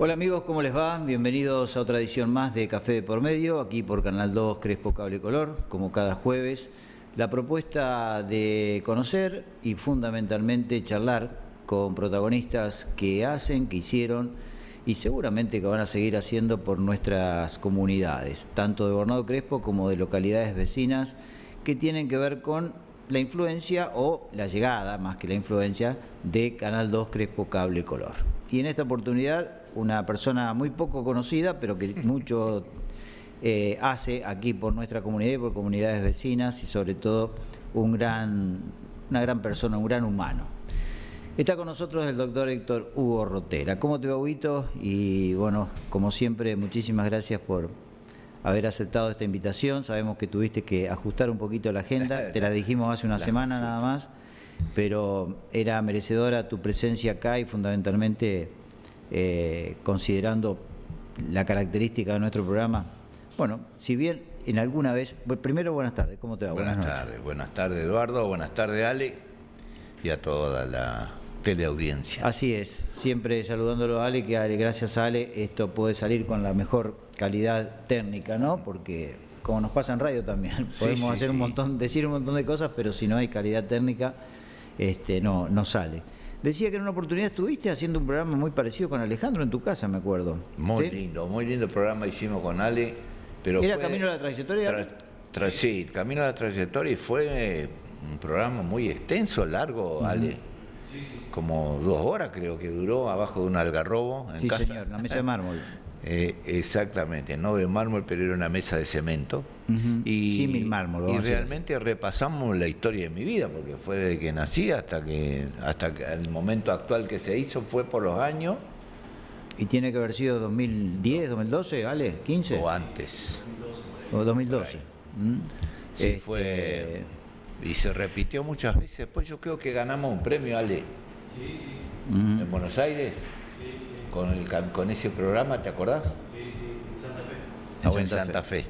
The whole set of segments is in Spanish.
Hola amigos, ¿cómo les va? Bienvenidos a otra edición más de Café de por Medio, aquí por Canal 2 Crespo Cable Color, como cada jueves. La propuesta de conocer y fundamentalmente charlar con protagonistas que hacen, que hicieron y seguramente que van a seguir haciendo por nuestras comunidades, tanto de Bornado Crespo como de localidades vecinas, que tienen que ver con la influencia o la llegada, más que la influencia, de Canal 2 Crespo Cable Color. Y en esta oportunidad, una persona muy poco conocida, pero que mucho hace aquí por nuestra comunidad y por comunidades vecinas, y sobre todo una gran persona, un gran humano. Está con nosotros el doctor Héctor Hugo Rotera. ¿Cómo te va, Huguito? Y bueno, como siempre, muchísimas gracias por haber aceptado esta invitación. Sabemos que tuviste que ajustar un poquito la agenda, te la dijimos hace una semana nada más, pero era merecedora tu presencia acá y fundamentalmente considerando la característica de nuestro programa. Bueno, si bien en alguna vez... Primero, buenas tardes, ¿cómo te va? Buenas tardes Eduardo, buenas tardes Ale y a toda la teleaudiencia. Así es, siempre saludándolo a Ale, que gracias a Ale esto puede salir con la mejor calidad técnica, ¿no? Porque como nos pasa en radio también, podemos hacer decir un montón de cosas, pero si no hay calidad técnica, no sale. Decía que en una oportunidad estuviste haciendo un programa muy parecido con Alejandro en tu casa, me acuerdo. Muy lindo programa hicimos con Ale. Pero ¿Era Camino a la Trayectoria? Sí, Camino a la Trayectoria, y fue un programa muy extenso, largo, Ale. Sí. Como 2 horas creo que duró, abajo de un algarrobo en casa. Sí, señor, una mesa de mármol. Exactamente, no de mármol, pero era una mesa de cemento. Símil mármol. Y realmente repasamos la historia de mi vida, porque fue desde que nací hasta que el momento actual que se hizo fue por los años. ¿Y tiene que haber sido 2010, 2012, ¿vale? ¿15? O antes. O 2012. Sí, fue... Y se repitió muchas veces. Después yo creo que ganamos un premio, Ale. Sí. En Buenos Aires. Sí. Con ese programa, ¿te acordás? Sí, en Santa Fe.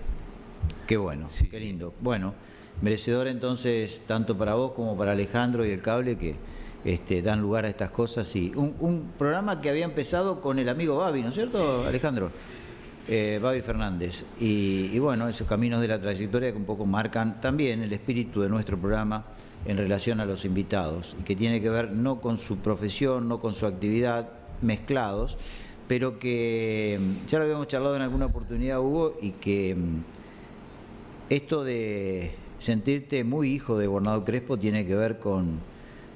Qué bueno, sí, qué lindo. Bueno, merecedor entonces, tanto para vos como para Alejandro y el cable, que dan lugar a estas cosas. Y un programa que había empezado con el amigo Babi, ¿no es cierto, Alejandro? Babi Fernández. Y bueno, esos caminos de la trayectoria que un poco marcan también el espíritu de nuestro programa en relación a los invitados, y que tiene que ver no con su profesión, no con su actividad, mezclados, pero que ya lo habíamos charlado en alguna oportunidad, Hugo, y que esto de sentirte muy hijo de Bornado Crespo tiene que ver con,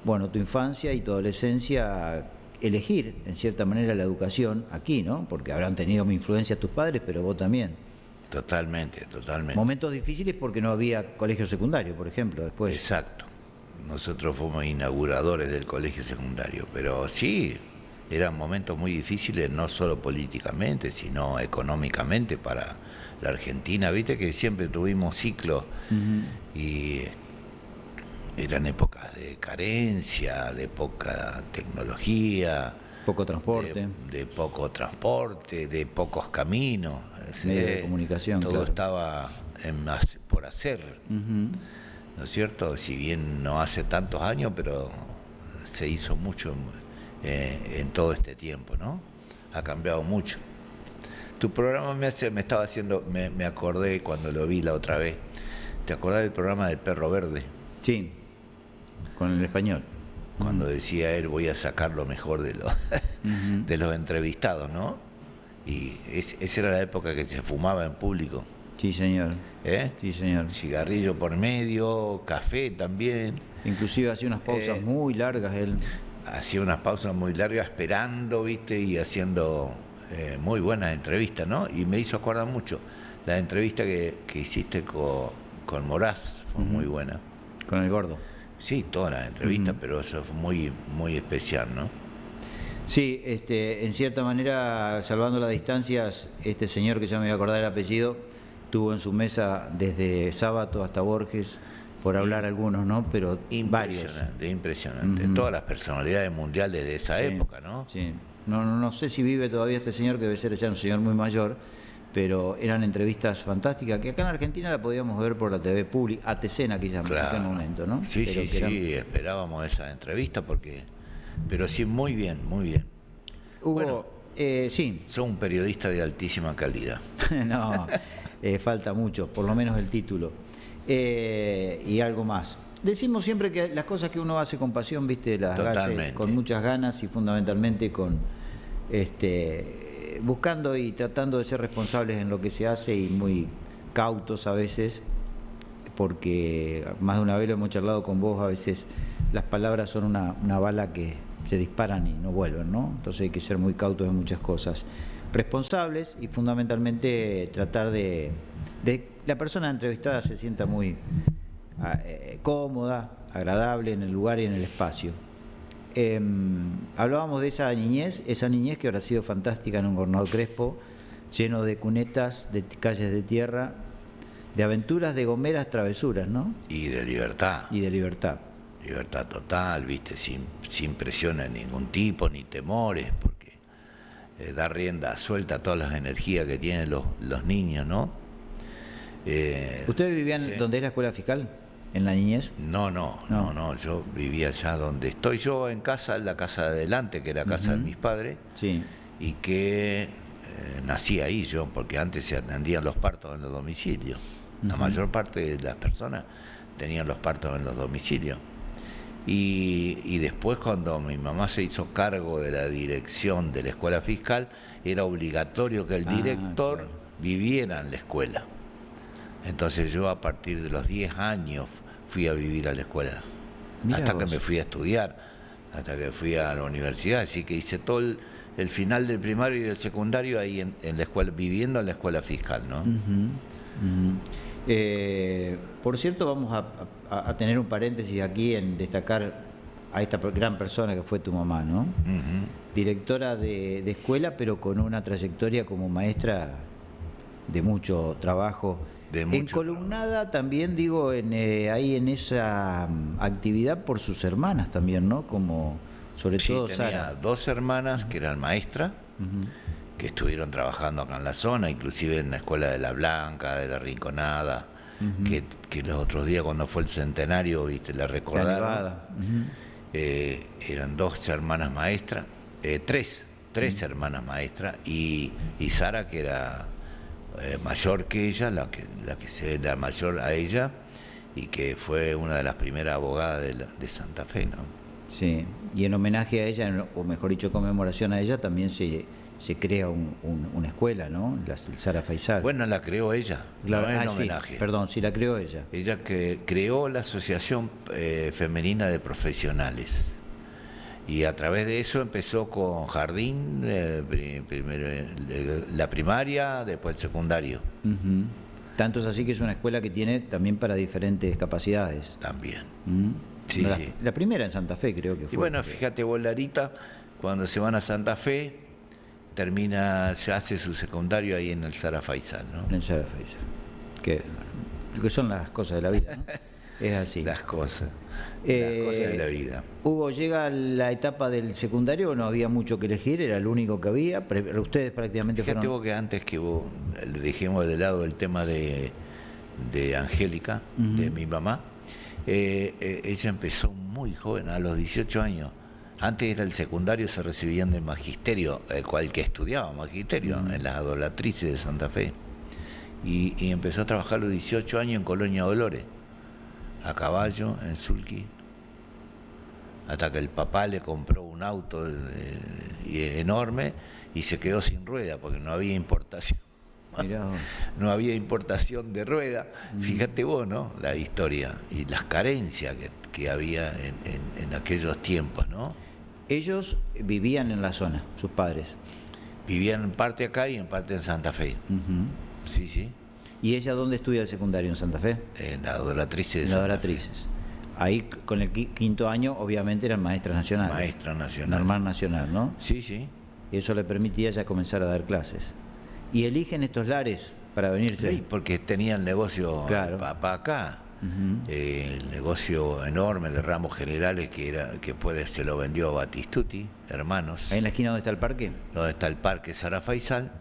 bueno, tu infancia y tu adolescencia, elegir en cierta manera la educación aquí, ¿no? Porque habrán tenido mi influencia tus padres, pero vos también. Totalmente. Momentos difíciles porque no había colegio secundario, por ejemplo, después. Exacto. Nosotros fuimos inauguradores del colegio secundario, pero sí, eran momentos muy difíciles, no solo políticamente, sino económicamente para la Argentina. Viste que siempre tuvimos ciclos y eran épocas de carencia, de poca tecnología, poco transporte, de poco transporte, de pocos caminos, medios de comunicación. Todo estaba por hacer, ¿no es cierto? Si bien no hace tantos años, pero se hizo mucho en todo este tiempo, ¿no? Ha cambiado mucho. Tu programa me acordé cuando lo vi la otra vez. ¿Te acordás del programa del Perro Verde? Sí, con el español. Cuando decía él, voy a sacar lo mejor de los entrevistados, ¿no? Y esa era la época que se fumaba en público. Sí, señor. Sí, señor. Cigarrillo por medio, café también. Inclusive hacía unas pausas muy largas él. Hacía unas pausas muy largas esperando, ¿viste? Y haciendo muy buenas entrevistas, ¿no? Y me hizo acordar mucho la entrevista que hiciste con Moraz, fue muy buena. Con el Gordo. Sí, todas las entrevistas, pero eso fue muy especial, ¿no? Sí, en cierta manera, salvando las distancias, este señor, que ya me voy a acordar el apellido, tuvo en su mesa desde Sábato hasta Borges, por hablar algunos, ¿no? Pero varios. Impresionante. Todas las personalidades mundiales de esa época, ¿no? Sí. No sé si vive todavía este señor, que debe ser ya un señor muy mayor, pero eran entrevistas fantásticas, que acá en Argentina la podíamos ver por la TV pública, ATC en aquel momento, ¿no? Sí, esperábamos esa entrevista, pero sí, muy bien. Hugo, Sí. Sos un periodista de altísima calidad. No, falta mucho, por lo menos el título. Y algo más. Decimos siempre que las cosas que uno hace con pasión, viste, las hace con muchas ganas y fundamentalmente con buscando y tratando de ser responsables en lo que se hace y muy cautos a veces, porque más de una vez lo hemos charlado con vos, a veces las palabras son una bala que se disparan y no vuelven, ¿no? Entonces hay que ser muy cautos en muchas cosas. Responsables y fundamentalmente tratar de la persona entrevistada se sienta muy cómoda, agradable en el lugar y en el espacio. Hablábamos de esa niñez que habrá sido fantástica en un Gobernador Crespo, lleno de cunetas, de calles de tierra, de aventuras, de gomeras, travesuras, ¿no? Y de libertad. Y de libertad. Libertad total, viste, sin presión de ningún tipo, ni temores, porque da rienda suelta a todas las energías que tienen los niños, ¿no? ¿Ustedes vivían donde es la escuela fiscal? ¿En la niñez? No, yo vivía allá donde estoy yo, en casa, en la casa de adelante, que era casa de mis padres, sí. Y que nací ahí yo, porque antes se atendían los partos en los domicilios. La mayor parte de las personas tenían los partos en los domicilios. Y después, cuando mi mamá se hizo cargo de la dirección de la escuela fiscal, era obligatorio que el director viviera en la escuela. Entonces yo a partir de los 10 años fui a vivir a la escuela. Mirá hasta vos. Que me fui a estudiar, hasta que fui a la universidad, así que hice todo el final del primario y del secundario ahí en la escuela, viviendo en la escuela fiscal, ¿no? Por cierto, vamos a tener un paréntesis aquí en destacar a esta gran persona que fue tu mamá, ¿no? Directora de escuela, pero con una trayectoria como maestra de mucho trabajo. Encolumnada también, digo, ahí en esa actividad por sus hermanas también, ¿no? Como sobre todo tenía Sara. 2 hermanas que eran maestras, que estuvieron trabajando acá en la zona, inclusive en la escuela de La Blanca, de La Rinconada, que los otros días cuando fue el centenario, viste, la recordaron. Eran 2 hermanas maestras, 3 hermanas maestras, y Sara, que era mayor que ella, la mayor a ella, y que fue una de las primeras abogadas de Santa Fe, ¿no? Sí, y en homenaje a ella, o mejor dicho, conmemoración a ella, también se crea una escuela, ¿no? El Sara Faisal. Bueno, la creó ella, claro, no en homenaje. Sí, perdón, sí la creó ella. Ella que creó la Asociación Femenina de Profesionales. Y a través de eso empezó con jardín, primero la primaria, después el secundario. Tanto es así que es una escuela que tiene también para diferentes capacidades. También. Sí, la primera en Santa Fe creo que fue. Y bueno, fíjate vos, Larita, cuando se van a Santa Fe, se hace su secundario ahí en el Sara Faisal, ¿no? En el Sara Faisal. Que son las cosas de la vida, ¿no? Es así. Las cosas de la vida. Hugo, ¿llega la etapa del secundario o no había mucho que elegir? ¿Era el único que había? Ustedes prácticamente Fíjate vos que antes que vos dejemos de lado el tema de Angélica, de mi mamá, ella empezó muy joven, a los 18 años. Antes era el secundario, se recibían del magisterio, el que estudiaba magisterio en las Adolatrices de Santa Fe. Y empezó a trabajar a los 18 años en Colonia Dolores, a caballo, en sulky, hasta que el papá le compró un auto enorme y se quedó sin rueda porque no había importación. No había importación de rueda. Fíjate vos, ¿no? La historia y las carencias que había en aquellos tiempos, ¿no? Ellos vivían en la zona, sus padres. Vivían en parte acá y en parte en Santa Fe. Sí, sí. ¿Y ella dónde estudia el secundario? ¿En Santa Fe? En la Adolatrices de Santa Fe. Ahí con el quinto año obviamente eran maestras nacionales. Maestra nacional. Normal nacional, ¿no? Sí, sí. Y eso le permitía ya comenzar a dar clases. ¿Y eligen estos lares para venirse? Sí, porque tenía el negocio papá acá. El negocio enorme de ramos generales que se lo vendió a Batistuti, hermanos. ¿Ahí en la esquina donde está el parque? Donde está el parque Sara Faisal.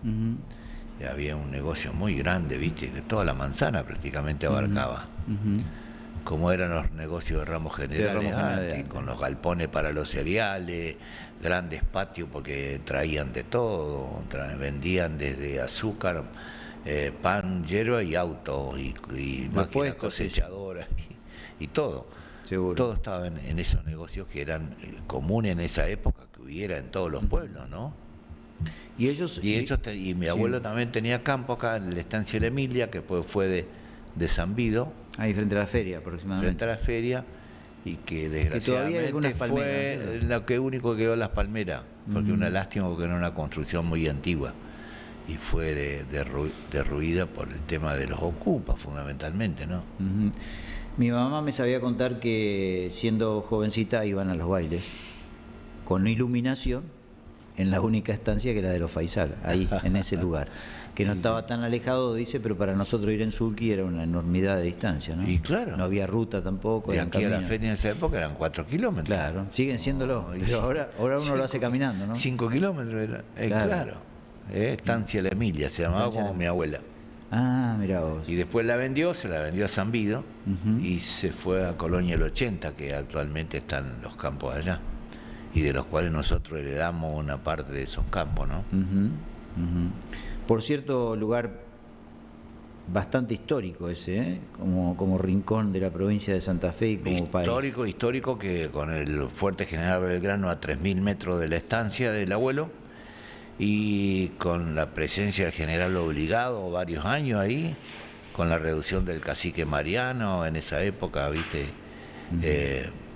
Había un negocio muy grande, viste, que toda la manzana prácticamente abarcaba. como eran los negocios de ramos generales antes, con los galpones para los cereales, grandes patios porque traían de todo, vendían desde azúcar, pan, hierba y autos y máquinas cosechadoras y todo. Seguro. Todo estaba en esos negocios que eran comunes en esa época, que hubiera en todos los pueblos, ¿no? Y mi abuelo también tenía campo acá en la estancia de la Emilia, que pues fue de San Vido. Ahí frente a la feria aproximadamente. Frente a la feria, y que desgraciadamente fue lo que único que quedó las palmeras, porque una lástima porque era una construcción muy antigua y fue derruida por el tema de los ocupas fundamentalmente, ¿no? Mi mamá me sabía contar que siendo jovencita iban a los bailes con iluminación en la única estancia que era de los Faisal, ahí, en ese lugar, que no estaba tan alejado, dice, pero para nosotros ir en Sulky era una enormidad de distancia, ¿no? Y claro. No había ruta tampoco. De aquí a la feria en esa época eran 4 kilómetros. Claro, siguen siéndolo, pero ahora uno lo hace caminando, ¿no? 5 kilómetros era, claro. Estancia La Emilia, se llamaba como mi abuela. Ah, mirá vos. Y después se la vendió a San Vido y se fue a Colonia el 80, que actualmente están los campos allá, y de los cuales nosotros heredamos una parte de esos campos, ¿no? Por cierto, lugar bastante histórico ese, ¿eh? Como rincón de la provincia de Santa Fe y como país. Histórico, que con el fuerte General Belgrano a 3.000 metros de la estancia del abuelo, y con la presencia del general Obligado varios años ahí, con la reducción del cacique Mariano en esa época, ¿viste?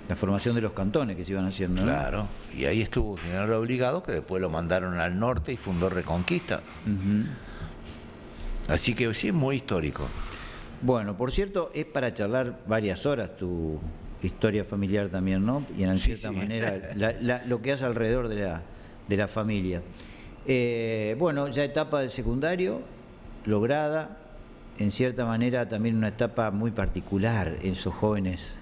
La formación de los cantones que se iban haciendo, ¿no? Claro, y ahí estuvo el general Obligado, que después lo mandaron al norte y fundó Reconquista. Así que sí, muy histórico. Bueno, por cierto, es para charlar varias horas tu historia familiar también, ¿no? Y en cierta manera lo que hace alrededor de la familia. Bueno, ya etapa del secundario lograda, en cierta manera también una etapa muy particular en esos jóvenes,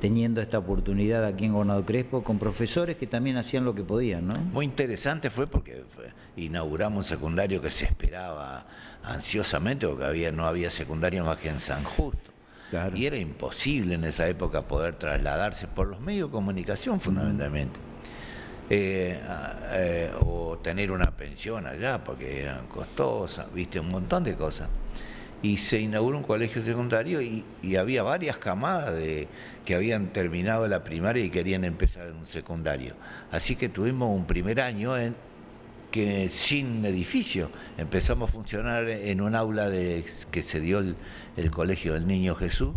teniendo esta oportunidad aquí en Gobernador Crespo, con profesores que también hacían lo que podían, ¿no? Muy interesante fue porque inauguramos un secundario que se esperaba ansiosamente, porque no había secundario más que en San Justo. Claro. Y era imposible en esa época poder trasladarse por los medios de comunicación fundamentalmente. O tener una pensión allá porque eran costosas, viste, un montón de cosas. Y se inauguró un colegio secundario y había varias camadas que habían terminado la primaria y querían empezar en un secundario. Así que tuvimos un primer año que sin edificio empezamos a funcionar en un aula que se dio el Colegio del Niño Jesús,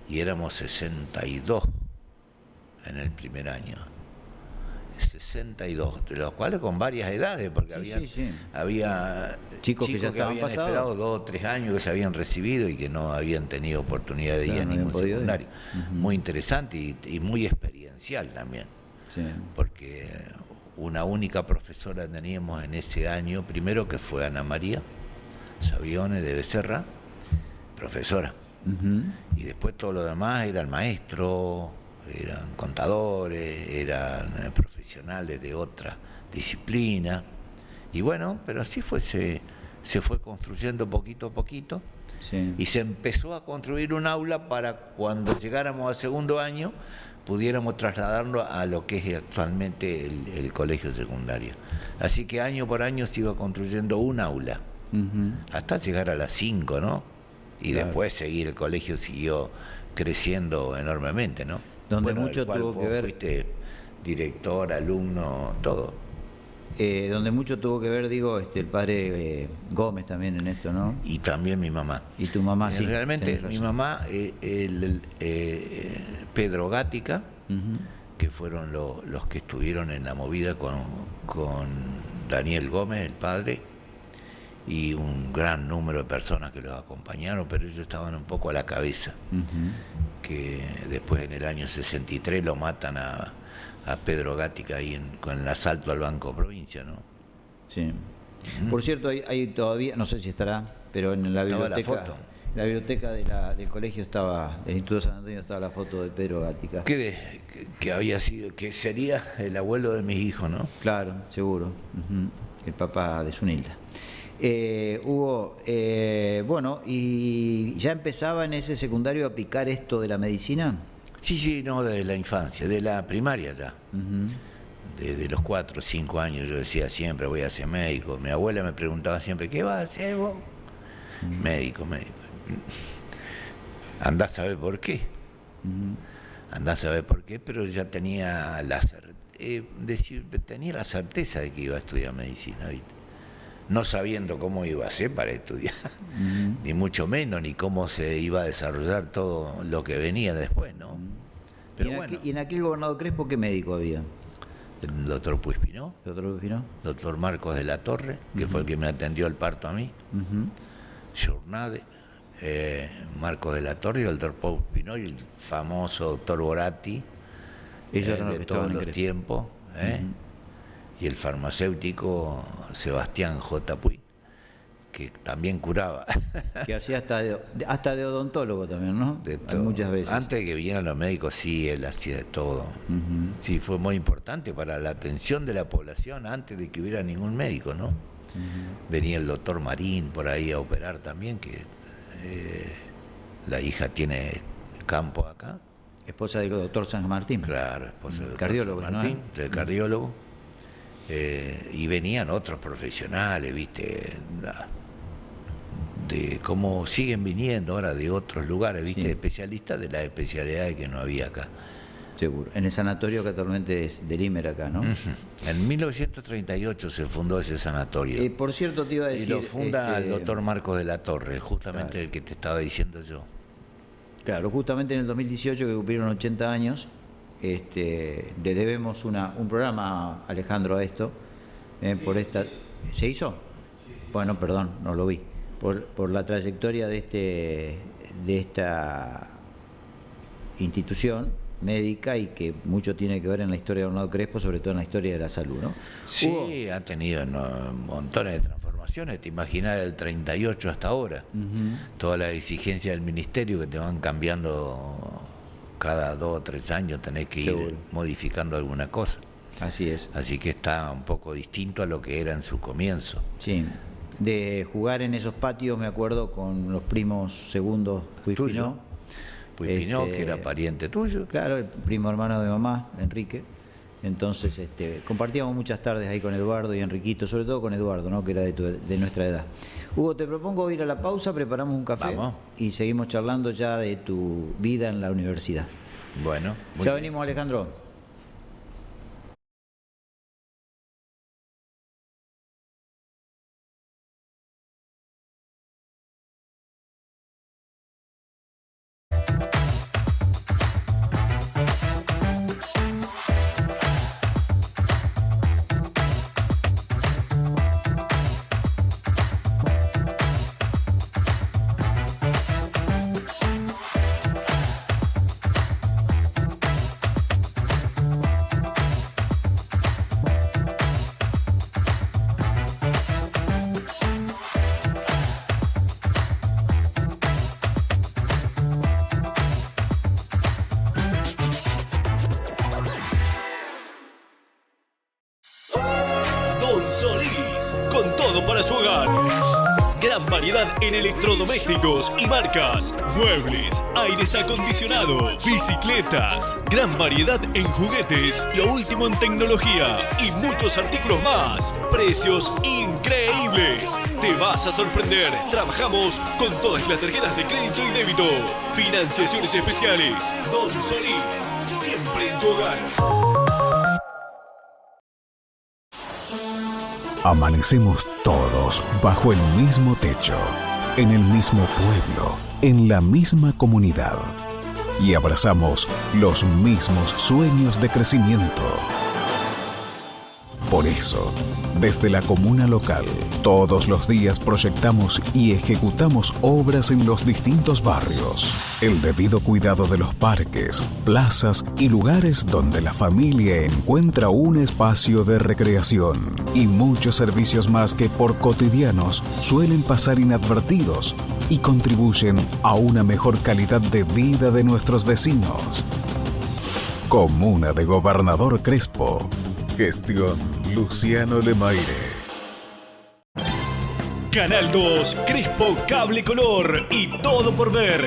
y éramos 62 en el primer año. 62, de los cuales con varias edades, porque había chicos que ya habían esperado 2 o 3 años, que se habían recibido y que no habían tenido oportunidad de ir a ningún secundario. Muy interesante y muy experiencial también, porque una única profesora teníamos en ese año, primero, que fue Ana María Savione de Becerra, profesora, y después todo lo demás eran maestros, eran contadores, eran profesionales de otra disciplina, y bueno, pero así se fue construyendo poquito a poquito, y se empezó a construir un aula para cuando llegáramos al segundo año pudiéramos trasladarlo a lo que es actualmente el colegio secundario. Así que año por año se iba construyendo un aula, hasta llegar a las 5, ¿no? Y después seguir, el colegio siguió creciendo enormemente, ¿no? Donde mucho tuvo que ver. Fuiste director, alumno, todo. Donde mucho tuvo que ver, digo, el padre Gómez también en esto, ¿no? Y también mi mamá. Y tu mamá, sí. Realmente mi mamá, Pedro Gática, que fueron los que estuvieron en la movida con Daniel Gómez, el padre, y un gran número de personas que los acompañaron, pero ellos estaban un poco a la cabeza, que después en el año 63 lo matan a Pedro Gática ahí con el asalto al Banco Provincia, ¿no? Sí. Por cierto, hay todavía, no sé si estará, pero en la biblioteca del colegio del Instituto San Antonio estaba la foto de Pedro Gática. Que había sido, que sería el abuelo de mis hijos, ¿no? Claro, seguro. El papá de Zunilda. Hugo, bueno, ¿y ya empezaba en ese secundario a picar esto de la medicina? Sí, no, desde la infancia, de la primaria ya. Desde los 4 o 5 años yo decía siempre voy a ser médico. Mi abuela me preguntaba siempre, ¿qué vas a hacer vos? Médico. Andás a saber por qué. Andás a saber por qué, pero ya tenía tenía la certeza de que iba a estudiar medicina, ¿viste? No sabiendo cómo iba a ser para estudiar, ni mucho menos, ni cómo se iba a desarrollar todo lo que venía después, ¿no? Pero ¿Y en aquel gobernador Crespo qué médico había? El doctor Puispinó, ¿El doctor Puispinó? doctor Marcos de la Torre, que fue el que me atendió el parto a mí, Jornade, Marcos de la Torre y el doctor Puispinó y el famoso doctor Boratti, Ellos eran los de que todos estaban en los Crespo. tiempos, y el farmacéutico Sebastián J. Puig, que también curaba. Que hacía hasta de odontólogo también, ¿no? De todo. Muchas veces. Antes de que vinieran los médicos, sí, él hacía de todo. Sí, fue muy importante para la atención de la población antes de que hubiera ningún médico, ¿no? Venía el doctor Marín por ahí a operar también, que la hija tiene campo acá. Esposa del doctor San Martín. Claro, esposa del cardiólogo, doctor San Martín, ¿no? del cardiólogo. Y venían otros profesionales, ¿viste? De cómo siguen viniendo ahora de otros lugares, ¿viste? Sí. Especialistas de las especialidades que no había acá. Seguro. En el sanatorio que actualmente es del Imer acá, ¿no? En 1938 se fundó ese sanatorio. Por cierto, te iba a decir... Y lo funda el doctor Marcos de la Torre, justamente Claro. el que te estaba diciendo yo. Claro, justamente en el 2018, que cumplieron 80 años, le debemos un programa, Alejandro, a esto. Por esta. ¿Se hizo? Bueno, perdón, no lo vi. Por la trayectoria de esta institución médica y que mucho tiene que ver en la historia de Bernardo Crespo, sobre todo en la historia de la salud, ¿no? Sí, Hugo, ha tenido montones de transformaciones. Te imaginas del 38 hasta ahora. Toda la exigencia del ministerio que te van cambiando cada 2 o 3 años, tenés que Seguro. ir modificando alguna cosa. así es. Así que está un poco distinto a lo que era en su comienzo. Sí, de jugar en esos patios, me acuerdo, con los primos segundos Puispinó. Puispinó, que era pariente tuyo. Claro, el primo hermano de mamá, Enrique. Entonces, compartíamos muchas tardes ahí con Eduardo y Enriquito, sobre todo con Eduardo, ¿no? Que era de nuestra edad. Hugo, te propongo ir a la pausa, preparamos un café. Vamos. Y seguimos charlando ya de tu vida en la universidad. Bueno, muy Ya bien. venimos, Alejandro. Don Solís, con todo para su hogar. Gran variedad en electrodomésticos y marcas, muebles, aires acondicionados, bicicletas. Gran variedad en juguetes, lo último en tecnología y muchos artículos más. Precios increíbles. Te vas a sorprender. Trabajamos con todas las tarjetas de crédito y débito. Financiaciones especiales. Don Solís, siempre en tu hogar. Amanecemos todos bajo el mismo techo, en el mismo pueblo, en la misma comunidad y abrazamos los mismos sueños de crecimiento. Por eso, desde la comuna local, todos los días proyectamos y ejecutamos obras en los distintos barrios. El debido cuidado de los parques, plazas y lugares donde la familia encuentra un espacio de recreación. Y muchos servicios más que por cotidianos suelen pasar inadvertidos y contribuyen a una mejor calidad de vida de nuestros vecinos. Comuna de Gobernador Crespo. Gestión Luciano Lemaire. Canal 2, Crespo Cable Color y todo por ver.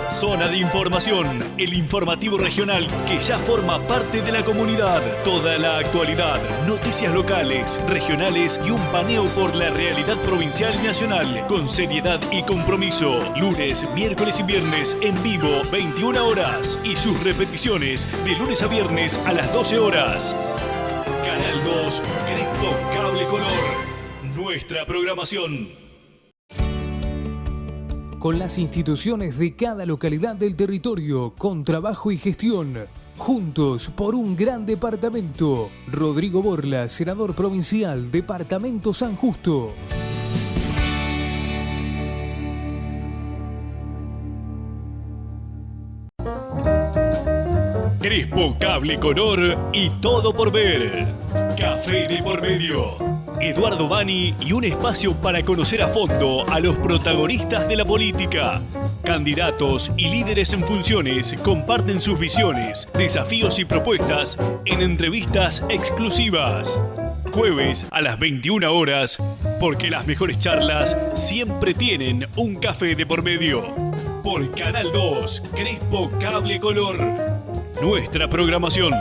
Zona de información, el informativo regional que ya forma parte de la comunidad. Toda la actualidad, noticias locales, regionales y un paneo por la realidad provincial y nacional. Con seriedad y compromiso. Lunes, miércoles y viernes en vivo, 21 horas. Y sus repeticiones de lunes a viernes a las 12 horas. Canal 2, Crespo Cable Color. Nuestra programación. Con las instituciones de cada localidad del territorio, con trabajo y gestión. Juntos por un gran departamento. Rodrigo Borla, senador provincial, Departamento San Justo. Crespo Cable Color y todo por ver. Café de por medio. Eduardo Bani y un espacio para conocer a fondo a los protagonistas de la política. Candidatos y líderes en funciones comparten sus visiones, desafíos y propuestas en entrevistas exclusivas. Jueves a las 21 horas, porque las mejores charlas siempre tienen un café de por medio. Por Canal 2, Crespo Cable Color. Nuestra programación.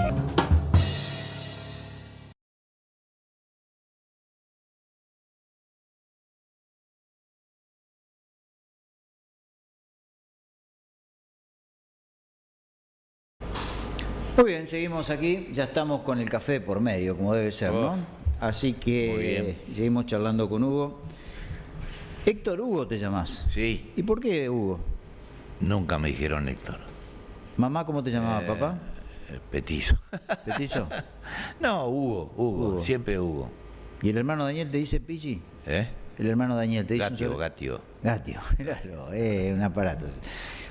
Muy bien, seguimos aquí, ya estamos con el café por medio, como debe ser, ¿no? Así que seguimos charlando con Hugo. Héctor Hugo te llamás. Sí. ¿Y por qué Hugo? Nunca me dijeron Héctor. ¿Mamá cómo te llamaba, papá? Petizo. ¿Petizo? No, Hugo, siempre Hugo. ¿Y el hermano Daniel te dice Pichi? ¿Eh? El hermano Daniel te dice... Gatio. Gatio, claro, un aparato.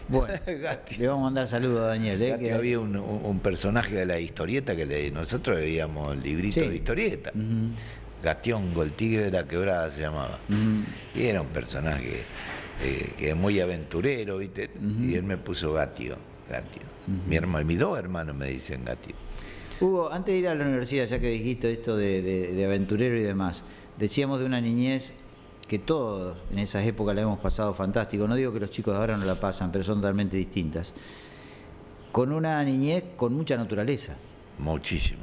Bueno, le vamos a mandar saludos a Daniel. Que había un personaje de la historieta que nosotros veíamos el librito de historieta. Gatión, Gol Tigre de la Quebrada se llamaba. Y era un personaje que es muy aventurero, ¿viste? Y él me puso Gatio. Mis dos hermanos me dicen Gatio. Hugo, antes de ir a la universidad, ya que dijiste esto de aventurero y demás, decíamos de una niñez que todos en esas épocas la hemos pasado fantástico. No digo que los chicos de ahora no la pasan, pero son totalmente distintas. Con una niñez con mucha naturaleza. Muchísimo.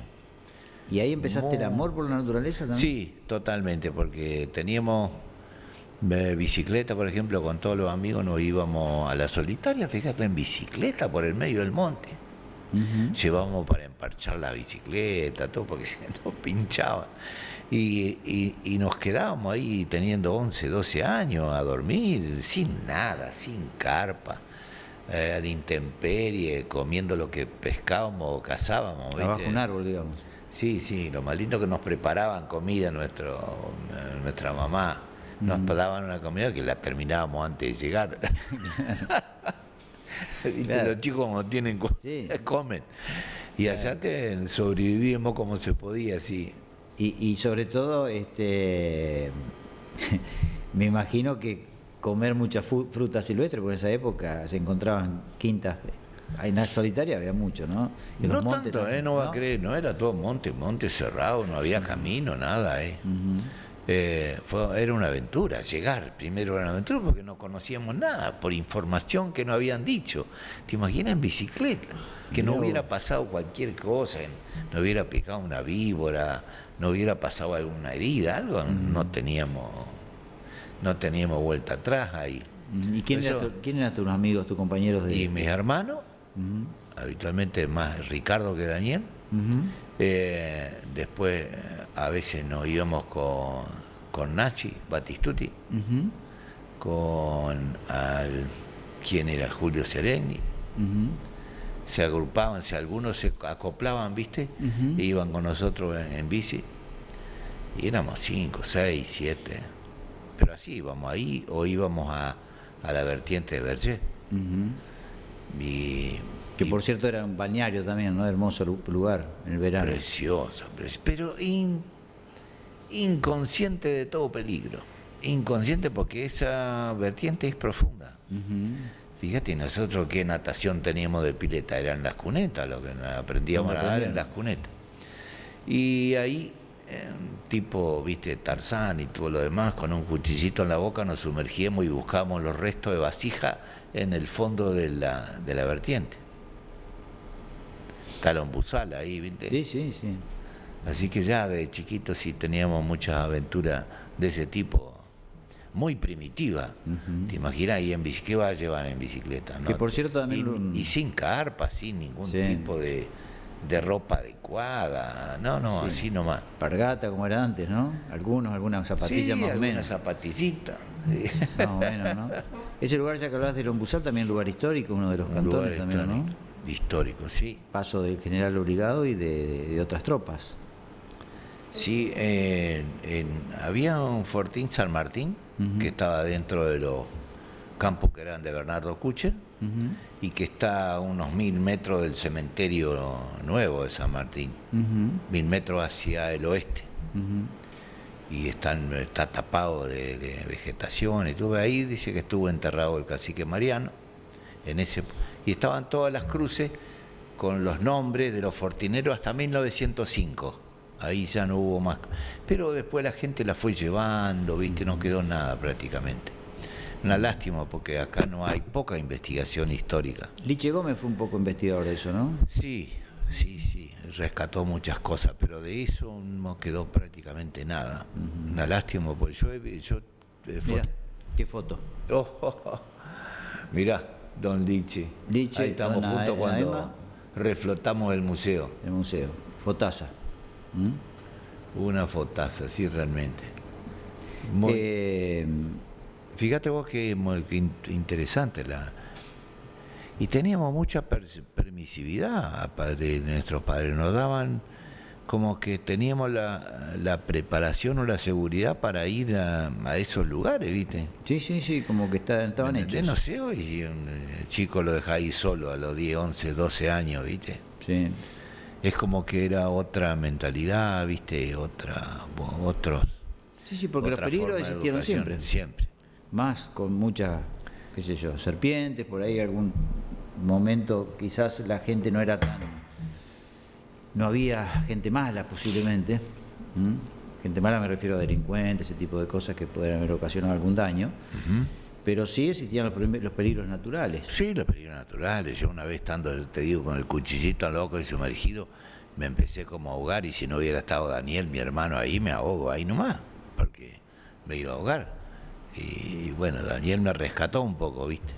¿Y ahí empezaste el amor por la naturaleza también? Sí, totalmente, porque teníamos bicicleta, por ejemplo, con todos los amigos nos íbamos a la solitaria, fíjate, en bicicleta por el medio del monte. Llevábamos para emparchar la bicicleta, todo, porque se nos pinchaba. Y nos quedábamos ahí teniendo 11, 12 años a dormir, sin nada, sin carpa, a la intemperie, comiendo lo que pescábamos o cazábamos. Abajo un árbol, digamos. Sí, lo más lindo que nos preparaban comida nuestra mamá. Nos daban una comida que la terminábamos antes de llegar. Claro. Los chicos como tienen comen. Y allá sobrevivimos como se podía, sí. Y sobre todo, me imagino que comer mucha fruta silvestre, porque en esa época se encontraban quintas. En la solitaria había mucho, ¿no? En no los montes tanto, también, no va a creer, no era todo monte cerrado, no había camino, nada, era una aventura, llegar primero era una aventura porque no conocíamos nada, por información que nos habían dicho. ¿Te imaginas en bicicleta? Que no hubiera pasado cualquier cosa, no hubiera picado una víbora, no hubiera pasado alguna herida, algo, no teníamos vuelta atrás ahí. ¿Y quién eran tus amigos, tus compañeros? Y mis hermanos, habitualmente más Ricardo que Daniel. Después a veces nos íbamos con Nachi Batistuti, ¿quién era? Julio Sereni. Se agrupaban, algunos se acoplaban, ¿viste? E iban con nosotros en bici. Y éramos 5, 6, 7. Pero así íbamos ahí o íbamos a la vertiente de Berger. Que por cierto era un balneario también, ¿no? Hermoso lugar en el verano. Precioso, pero inconsciente de todo peligro. Inconsciente porque esa vertiente es profunda. Fíjate, nosotros qué natación teníamos de pileta, eran las cunetas, lo que aprendíamos a nadar en las cunetas. Y ahí tipo, viste, Tarzán y todo lo demás, con un cuchillito en la boca nos sumergíamos y buscábamos los restos de vasija en el fondo de la vertiente. Talombuzal ahí, viste. Sí, sí, sí. Así que ya de chiquitos sí teníamos muchas aventuras de ese tipo, muy primitiva. ¿Te imaginas? Y en ¿qué va a llevar en bicicleta? ¿No? Que por cierto también... Y sin carpa, sin ningún Sí. tipo de ropa adecuada. No, Sí. así nomás. Pargata, como era antes, ¿no? Algunas zapatillas Sí, más o alguna menos. zapatillita. Sí. Más o menos, ¿no? Ese lugar, ya que hablabas de Lombuzal, también es lugar histórico, uno de los Un cantones lugar también, ¿no? histórico, sí. Paso del general Obligado y de otras tropas. Sí, había un fortín San Martín que estaba dentro de los campos que eran de Bernardo Kutcher y que está a unos 1000 metros del cementerio nuevo de San Martín, 1000 metros hacia el oeste. Y está tapado de vegetación y todo. Ahí dice que estuvo enterrado el cacique Mariano y estaban todas las cruces con los nombres de los fortineros hasta 1905. Ahí ya no hubo más. Pero después la gente la fue llevando, ¿viste? No quedó nada prácticamente. Una lástima porque acá no hay poca investigación histórica. Liche Gómez fue un poco investigador de eso, ¿no? Sí, rescató muchas cosas, pero de eso no quedó prácticamente nada. Una lástima porque Mirá, qué foto. Mirá, don Liche. Liche, ahí estamos dona juntos cuando Emma. reflotamos el museo. El museo. Fotaza. Una fotaza, sí, realmente. Fíjate vos que interesante y teníamos mucha permisividad de nuestros padres. Nos daban como que teníamos la preparación o la seguridad para ir a esos lugares, ¿viste? Sí, como que estaban hechos. No sé, hoy un chico lo deja ahí solo a los 10, 11, 12 años, ¿viste? Sí. Es como que era otra mentalidad, ¿viste? Otros. Sí, porque los otra peligros forma de existieron educación, siempre. Más con muchas, qué sé yo, serpientes, por ahí algún momento quizás la gente no era tan... No había gente mala posiblemente. Gente mala me refiero a delincuentes, ese tipo de cosas que pueden haber ocasionado algún daño. Pero sí existían los peligros naturales. Sí, los peligros naturales. Yo una vez estando, te digo, con el cuchillito loco y sumergido, me empecé como a ahogar y si no hubiera estado Daniel, mi hermano, ahí me ahogo, ahí nomás, porque me iba a ahogar. Y bueno, Daniel me rescató un poco, ¿viste?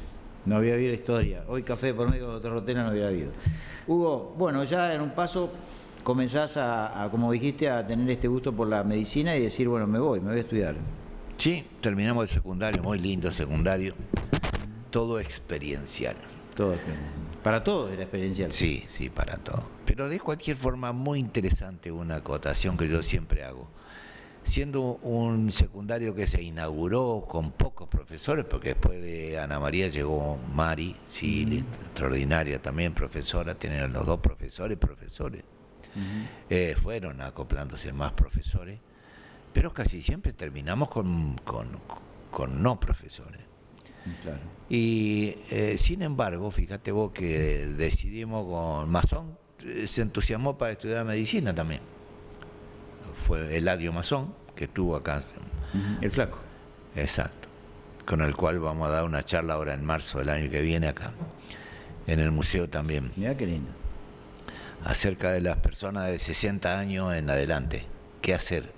No había habido historia. Hoy Café por Medio de otra Rotera no hubiera habido. Hugo, bueno, ya en un paso comenzás a, como dijiste, a tener este gusto por la medicina y decir, bueno, me voy a estudiar. Sí, terminamos el secundario, muy lindo secundario, todo experiencial. Todo, para todos era experiencial. Sí, para todo. Pero de cualquier forma, muy interesante una acotación que yo siempre hago. Siendo un secundario que se inauguró con pocos profesores, porque después de Ana María llegó Mari, sí, extraordinaria también, profesora, tienen los dos profesores. Fueron acoplándose más profesores, pero casi siempre terminamos con no profesores. Claro. Y sin embargo, fíjate vos que decidimos con Masón, se entusiasmó para estudiar medicina también. Fue Eladio Masón, que estuvo acá. El flaco. Exacto. Con el cual vamos a dar una charla ahora en marzo del año que viene acá, en el museo también. Mirá qué lindo. Acerca de las personas de 60 años en adelante. ¿Qué hacer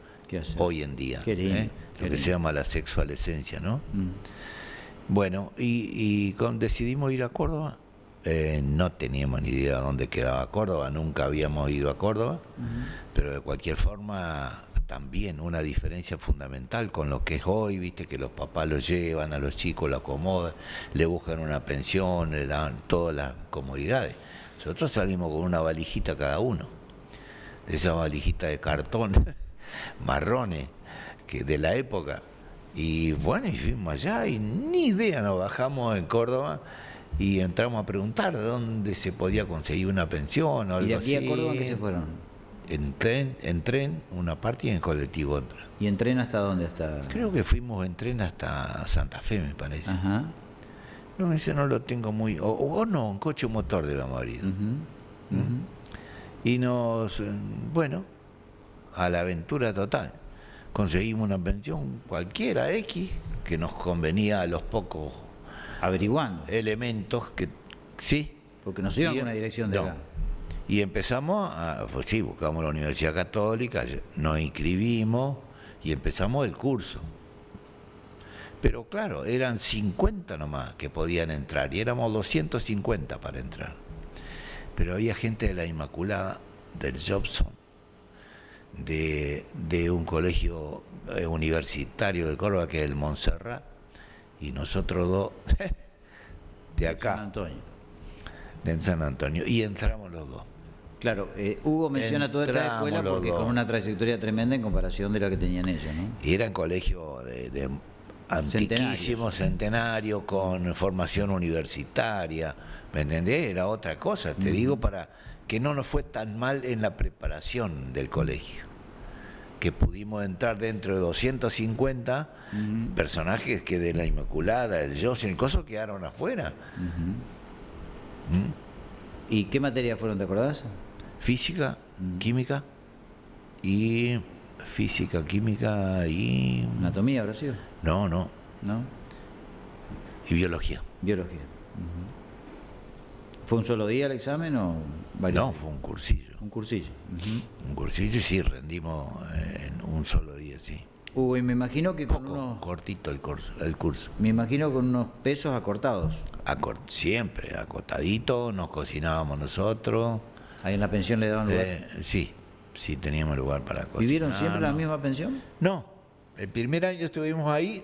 hoy en día? Qué lindo. Lo que se llama la sexualescencia, ¿no? Bueno, y decidimos ir a Córdoba. No teníamos ni idea de dónde quedaba Córdoba, nunca habíamos ido a Córdoba, pero de cualquier forma también una diferencia fundamental con lo que es hoy, viste que los papás los llevan a los chicos, lo acomodan, le buscan una pensión, le dan todas las comodidades. Nosotros salimos con una valijita cada uno, de esa valijita de cartón, marrones, que de la época, y bueno, y fuimos allá y ni idea, nos bajamos en Córdoba y entramos a preguntar dónde se podía conseguir una pensión o algo así. ¿Y de aquí a Córdoba qué se fueron? En tren una parte y en colectivo otra. ¿Y en tren hasta dónde? Hasta... Creo que fuimos en tren hasta Santa Fe, me parece. Ajá. No, ese no lo tengo muy... O no, en coche motor debemos haber ido. Y bueno, a la aventura total. Conseguimos una pensión cualquiera, X, que nos convenía a los pocos Averiguando. elementos que sí. Porque nos iban a una dirección de no. acá. Y empezamos pues sí, buscamos la Universidad Católica, nos inscribimos y empezamos el curso. Pero claro, eran 50 nomás que podían entrar y éramos 250 para entrar. Pero había gente de la Inmaculada, del Jobson, de un colegio universitario de Córdoba, que es el Montserrat, y nosotros dos de acá, San Antonio. de San Antonio, y entramos los dos. Claro, Hugo menciona toda esta Entramos escuela los porque dos. con una trayectoria tremenda en comparación de la que tenían ellos, ¿no? Y eran colegios de antiquísimo, centenario, con formación universitaria, ¿me entendés? Era otra cosa, te digo, para que no nos fue tan mal en la preparación del colegio, que pudimos entrar dentro de 250 personajes que de la Inmaculada, el José, cosas quedaron afuera. ¿Y qué materias fueron, te acordás? Física, química y física, química y... ¿Anatomía habrá sido? No, ¿No? y biología. Biología. ¿Fue un solo día el examen o varios? No, fue un cursillo. Un cursillo. Un cursillo, sí, rendimos en un solo día, sí. Hugo, y me imagino que con Poco, unos... cortito el curso. Me imagino con unos pesos acortados. Siempre, acotadito, nos cocinábamos nosotros. Ahí en la pensión le daban lugar. Sí, teníamos lugar para cocinar. ¿Vivieron siempre en la misma pensión? No, el primer año estuvimos ahí,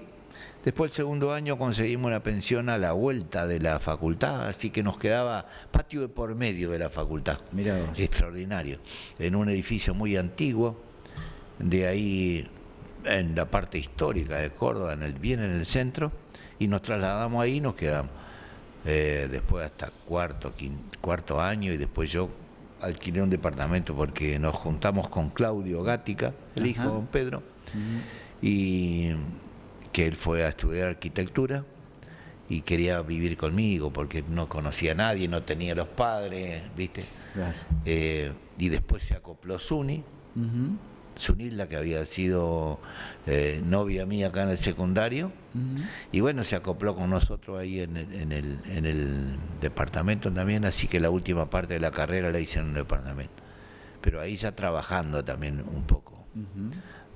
después el segundo año conseguimos una pensión a la vuelta de la facultad, así que nos quedaba patio de por medio de la facultad. Mirá vos. Extraordinario, en un edificio muy antiguo, de ahí en la parte histórica de Córdoba, bien en el centro, y nos trasladamos ahí y nos quedamos. Después hasta cuarto año, y después yo alquilé un departamento porque nos juntamos con Claudio Gática, el hijo de don Pedro, y que él fue a estudiar arquitectura y quería vivir conmigo porque no conocía a nadie, no tenía los padres, ¿viste? Claro. Y después se acopló Zuni, Zunilda, que había sido novia mía acá en el secundario, y bueno, se acopló con nosotros ahí en el departamento también, así que la última parte de la carrera la hice en un departamento. Pero ahí ya trabajando también un poco.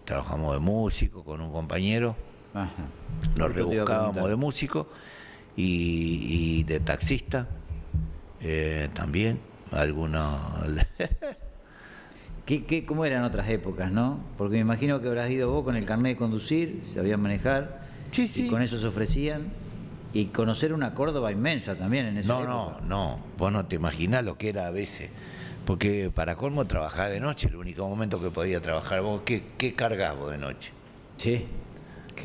Trabajamos de músico con un compañero, Ajá. nos Justo te iba a rebuscábamos preguntar. de músico y de taxista también, algunos... ¿Cómo eran otras épocas, no? Porque me imagino que habrás ido vos con el carnet de conducir, sabías manejar, Sí, sí. y con eso se ofrecían, y conocer una Córdoba inmensa también en esa época. No, vos no te imaginás lo que era a veces, porque para colmo trabajar de noche, el único momento que podía trabajar vos, ¿qué cargás vos de noche? Sí,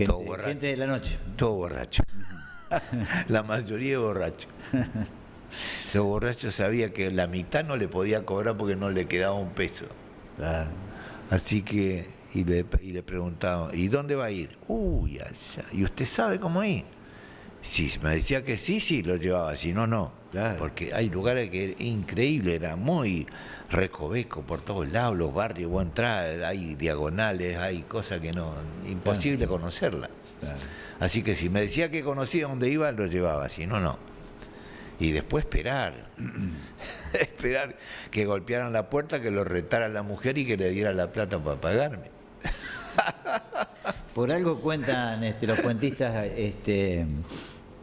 Todo borracho. gente de la noche. Todo borracho. La mayoría borracho. Los borrachos sabía que la mitad no le podía cobrar porque no le quedaba un peso. Claro. Así que, y le preguntaba, ¿y dónde va a ir? Uy, allá. ¿Y usted sabe cómo ir? Si me decía que sí, lo llevaba, si no, no. Claro. Porque hay lugares que es increíble, era muy recoveco por todos lados, los barrios, vos entrás, hay diagonales, hay cosas que no, imposible conocerlas. Claro. Así que si me decía que conocía dónde iba, lo llevaba, si no, no. Y después esperar que golpearan la puerta, que lo retara la mujer y que le diera la plata para pagarme. Por algo cuentan los cuentistas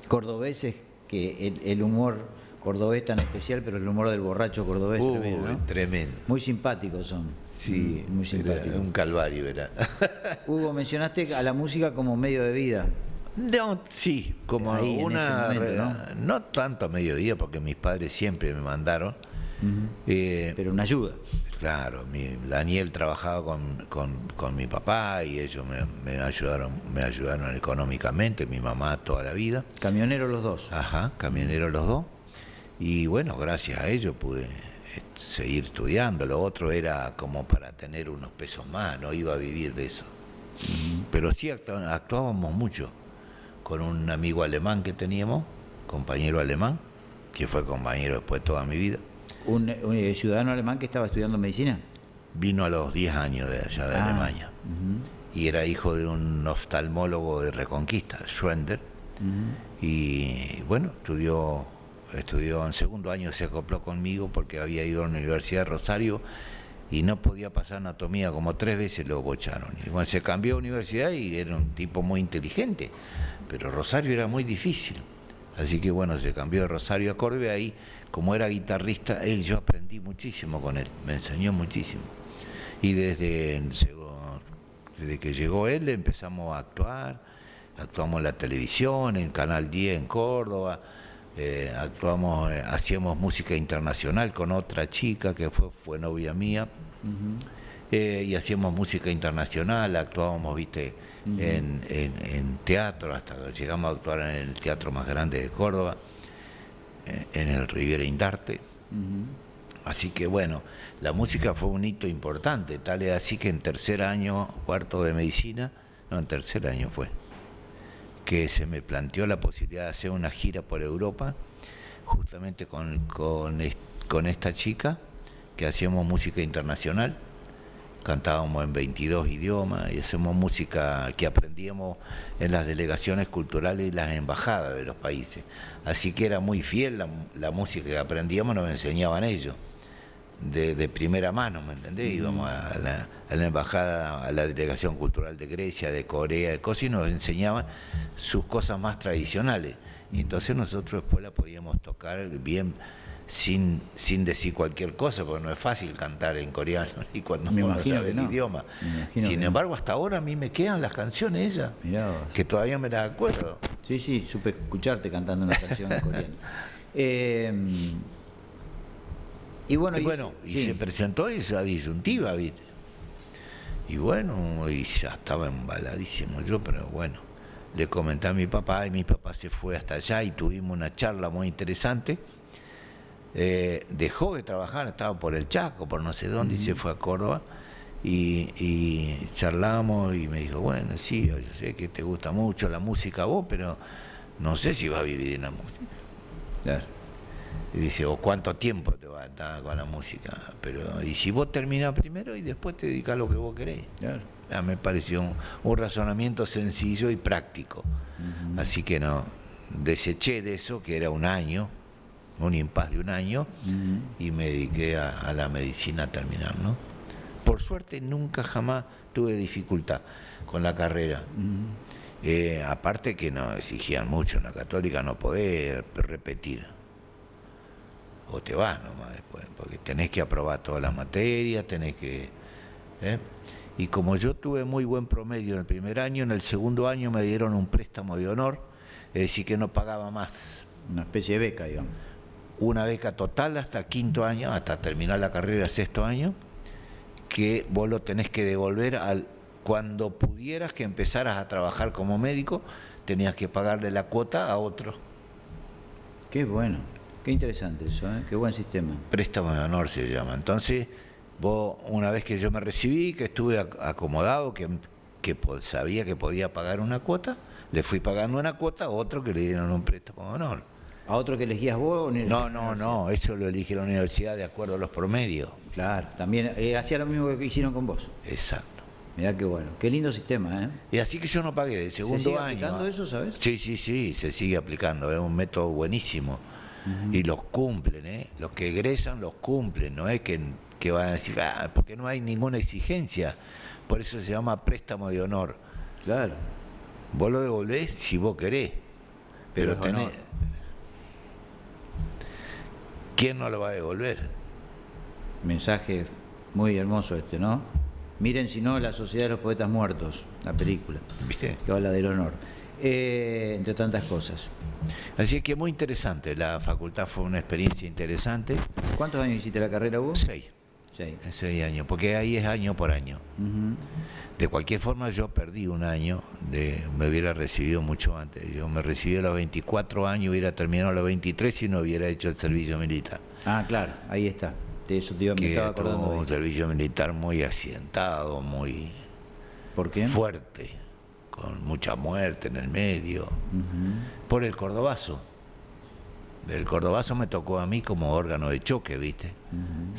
cordobeses que el humor cordobés tan especial, pero el humor del borracho cordobés tremendo, ¿no? Tremendo. Muy simpáticos son. Sí, muy simpáticos. era un calvario era. Hugo, mencionaste a la música como medio de vida. No, sí, como Ahí, en ese momento, no tanto a mediodía, porque mis padres siempre me mandaron. Pero una ayuda. Claro, Daniel trabajaba con mi papá y ellos me ayudaron económicamente, mi mamá toda la vida. Camioneros los dos. Ajá, camioneros los dos. Y bueno, gracias a ellos pude seguir estudiando. Lo otro era como para tener unos pesos más, no iba a vivir de eso. Pero sí actuábamos mucho con un amigo alemán que teníamos, compañero alemán, que fue compañero después toda mi vida. ¿Un ciudadano alemán que estaba estudiando medicina? vino a los 10 años de allá de Alemania. Y era hijo de un oftalmólogo de Reconquista, Schwender. Y bueno, estudió en segundo año, se acopló conmigo porque había ido a la Universidad de Rosario y no podía pasar anatomía, como 3 veces lo bocharon. Y bueno, se cambió de universidad y era un tipo muy inteligente, pero Rosario era muy difícil. Así que bueno, se cambió de Rosario a Córdoba. Ahí, como era guitarrista, yo aprendí muchísimo con él, me enseñó muchísimo. Y desde que llegó él empezamos a actuar, actuamos en la televisión, en Canal 10 en Córdoba, hacíamos música internacional con otra chica que fue novia mía, y hacíamos música internacional, actuábamos, viste, en teatro, hasta que llegamos a actuar en el teatro más grande de Córdoba, en el Riviera Indarte. Así que bueno, la música fue un hito importante, tal es así que en tercer año, cuarto de medicina, no, en tercer año fue, que se me planteó la posibilidad de hacer una gira por Europa, justamente con esta chica, que hacíamos música internacional, cantábamos en 22 idiomas y hacemos música que aprendíamos en las delegaciones culturales y las embajadas de los países. Así que era muy fiel la música que aprendíamos, nos enseñaban ellos, de primera mano, ¿me entendés? Íbamos a la embajada, a la delegación cultural de Grecia, de Corea, de cosas, y nos enseñaban sus cosas más tradicionales. Y entonces nosotros después la podíamos tocar bien, sin decir cualquier cosa, porque no es fácil cantar en coreano y cuando uno no sabe el idioma. Sin embargo, hasta ahora a mí me quedan las canciones esas, que todavía me las acuerdo. Sí, sí, supe escucharte cantando una canción en coreano. Y bueno, sí, se presentó esa disyuntiva, ¿viste? Y bueno, y ya estaba embaladísimo yo, pero bueno, le comenté a mi papá y mi papá se fue hasta allá y tuvimos una charla muy interesante. Dejó de trabajar, estaba por el Chaco, por no sé dónde, y se fue a Córdoba y charlamos y me dijo, bueno, sí, yo sé que te gusta mucho la música a vos, pero no sé si vas a vivir en la música. Claro. Y dice, o cuánto tiempo te va a estar con la música, pero y si vos terminás primero y después te dedicás a lo que vos querés. Claro. Me pareció un razonamiento sencillo y práctico. Así que no, deseché de eso, que era un año, un impas de un año, y me dediqué a la medicina a terminar, ¿no? Por suerte nunca jamás tuve dificultad con la carrera. Aparte que nos exigían mucho en la católica, no podés repetir. O te vas nomás después, porque tenés que aprobar todas las materias, tenés que... Y como yo tuve muy buen promedio en el primer año, en el segundo año me dieron un préstamo de honor, es decir, que no pagaba más. Una especie de beca, digamos. Una beca total hasta quinto año, hasta terminar la carrera sexto año, que vos lo tenés que devolver cuando pudieras que empezaras a trabajar como médico, tenías que pagarle la cuota a otro. Qué bueno, qué interesante eso, ¿eh? Qué buen sistema. Préstamo de honor se llama. Entonces, vos, una vez que yo me recibí, que estuve acomodado, que sabía que podía pagar una cuota, le fui pagando una cuota a otro que le dieron un préstamo de honor. ¿A otro que elegías vos? No, eso lo elige la universidad de acuerdo a los promedios. Claro, también hacía lo mismo que hicieron con vos. Exacto. Mirá qué bueno, qué lindo sistema, ¿eh? Y así que yo no pagué del segundo año. ¿Se sigue aplicando eso, sabes? Sí, se sigue aplicando, es un método buenísimo. Y los cumplen, ¿eh? Los que egresan los cumplen, no es que van a decir, porque no hay ninguna exigencia. Por eso se llama préstamo de honor. Claro. Vos lo devolvés si vos querés, pero tenés... ¿Quién no lo va a devolver? Mensaje muy hermoso este, ¿no? Miren si no La Sociedad de los Poetas Muertos, la película. ¿Viste? Que habla del honor. Entre tantas cosas. Así que muy interesante, la facultad fue una experiencia interesante. ¿Cuántos años hiciste la carrera vos? 6. 6. 6 años, porque ahí es año por año. De cualquier forma yo perdí un año, me hubiera recibido mucho antes. Yo me recibí a los 24 años, hubiera terminado a los 23 y no hubiera hecho el servicio militar. Ah, claro, ahí está. De eso me estaba acordando. Un servicio militar muy accidentado, muy ¿Por qué? fuerte, con mucha muerte en el medio, por el cordobazo. El Cordobazo me tocó a mí como órgano de choque, ¿viste?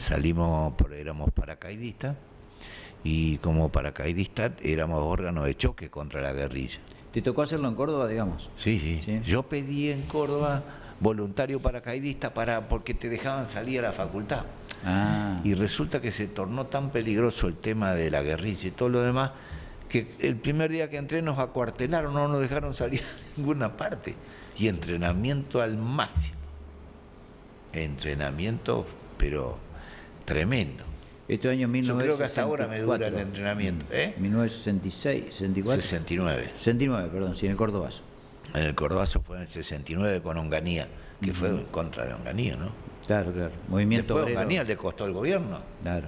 Éramos paracaidistas, y como paracaidistas éramos órgano de choque contra la guerrilla. ¿Te tocó hacerlo en Córdoba, digamos? Sí. Sí. Yo pedí en Córdoba voluntario paracaidista porque te dejaban salir a la facultad. Y resulta que se tornó tan peligroso el tema de la guerrilla y todo lo demás, que el primer día que entré nos acuartelaron, no nos dejaron salir a ninguna parte. Y entrenamiento al máximo. Entrenamiento, pero tremendo. Este año 1964. Yo creo que hasta ahora me dura el entrenamiento. 1966, 64. 69. 69, perdón, sí, en el Cordobazo. En el Cordobazo fue en el 69 con Onganía, que fue en contra de Onganía, ¿no? Claro. Movimiento Después obrero. Onganía le costó el gobierno. Claro.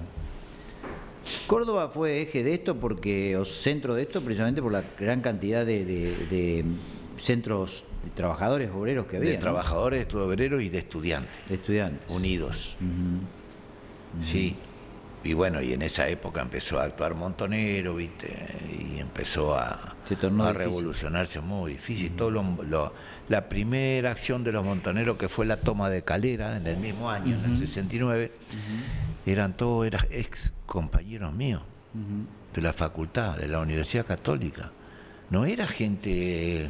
Córdoba fue eje de esto o centro de esto precisamente por la gran cantidad de centros de trabajadores obreros que había. De trabajadores, de obreros y de estudiantes. De estudiantes. Unidos. Sí. Y bueno, y en esa época empezó a actuar Montonero, ¿viste? Y empezó a revolucionarse muy difícil. La primera acción de los Montoneros, que fue la toma de Calera en el mismo año, en el 69, eran ex compañeros míos de la facultad, de la Universidad Católica. No era gente...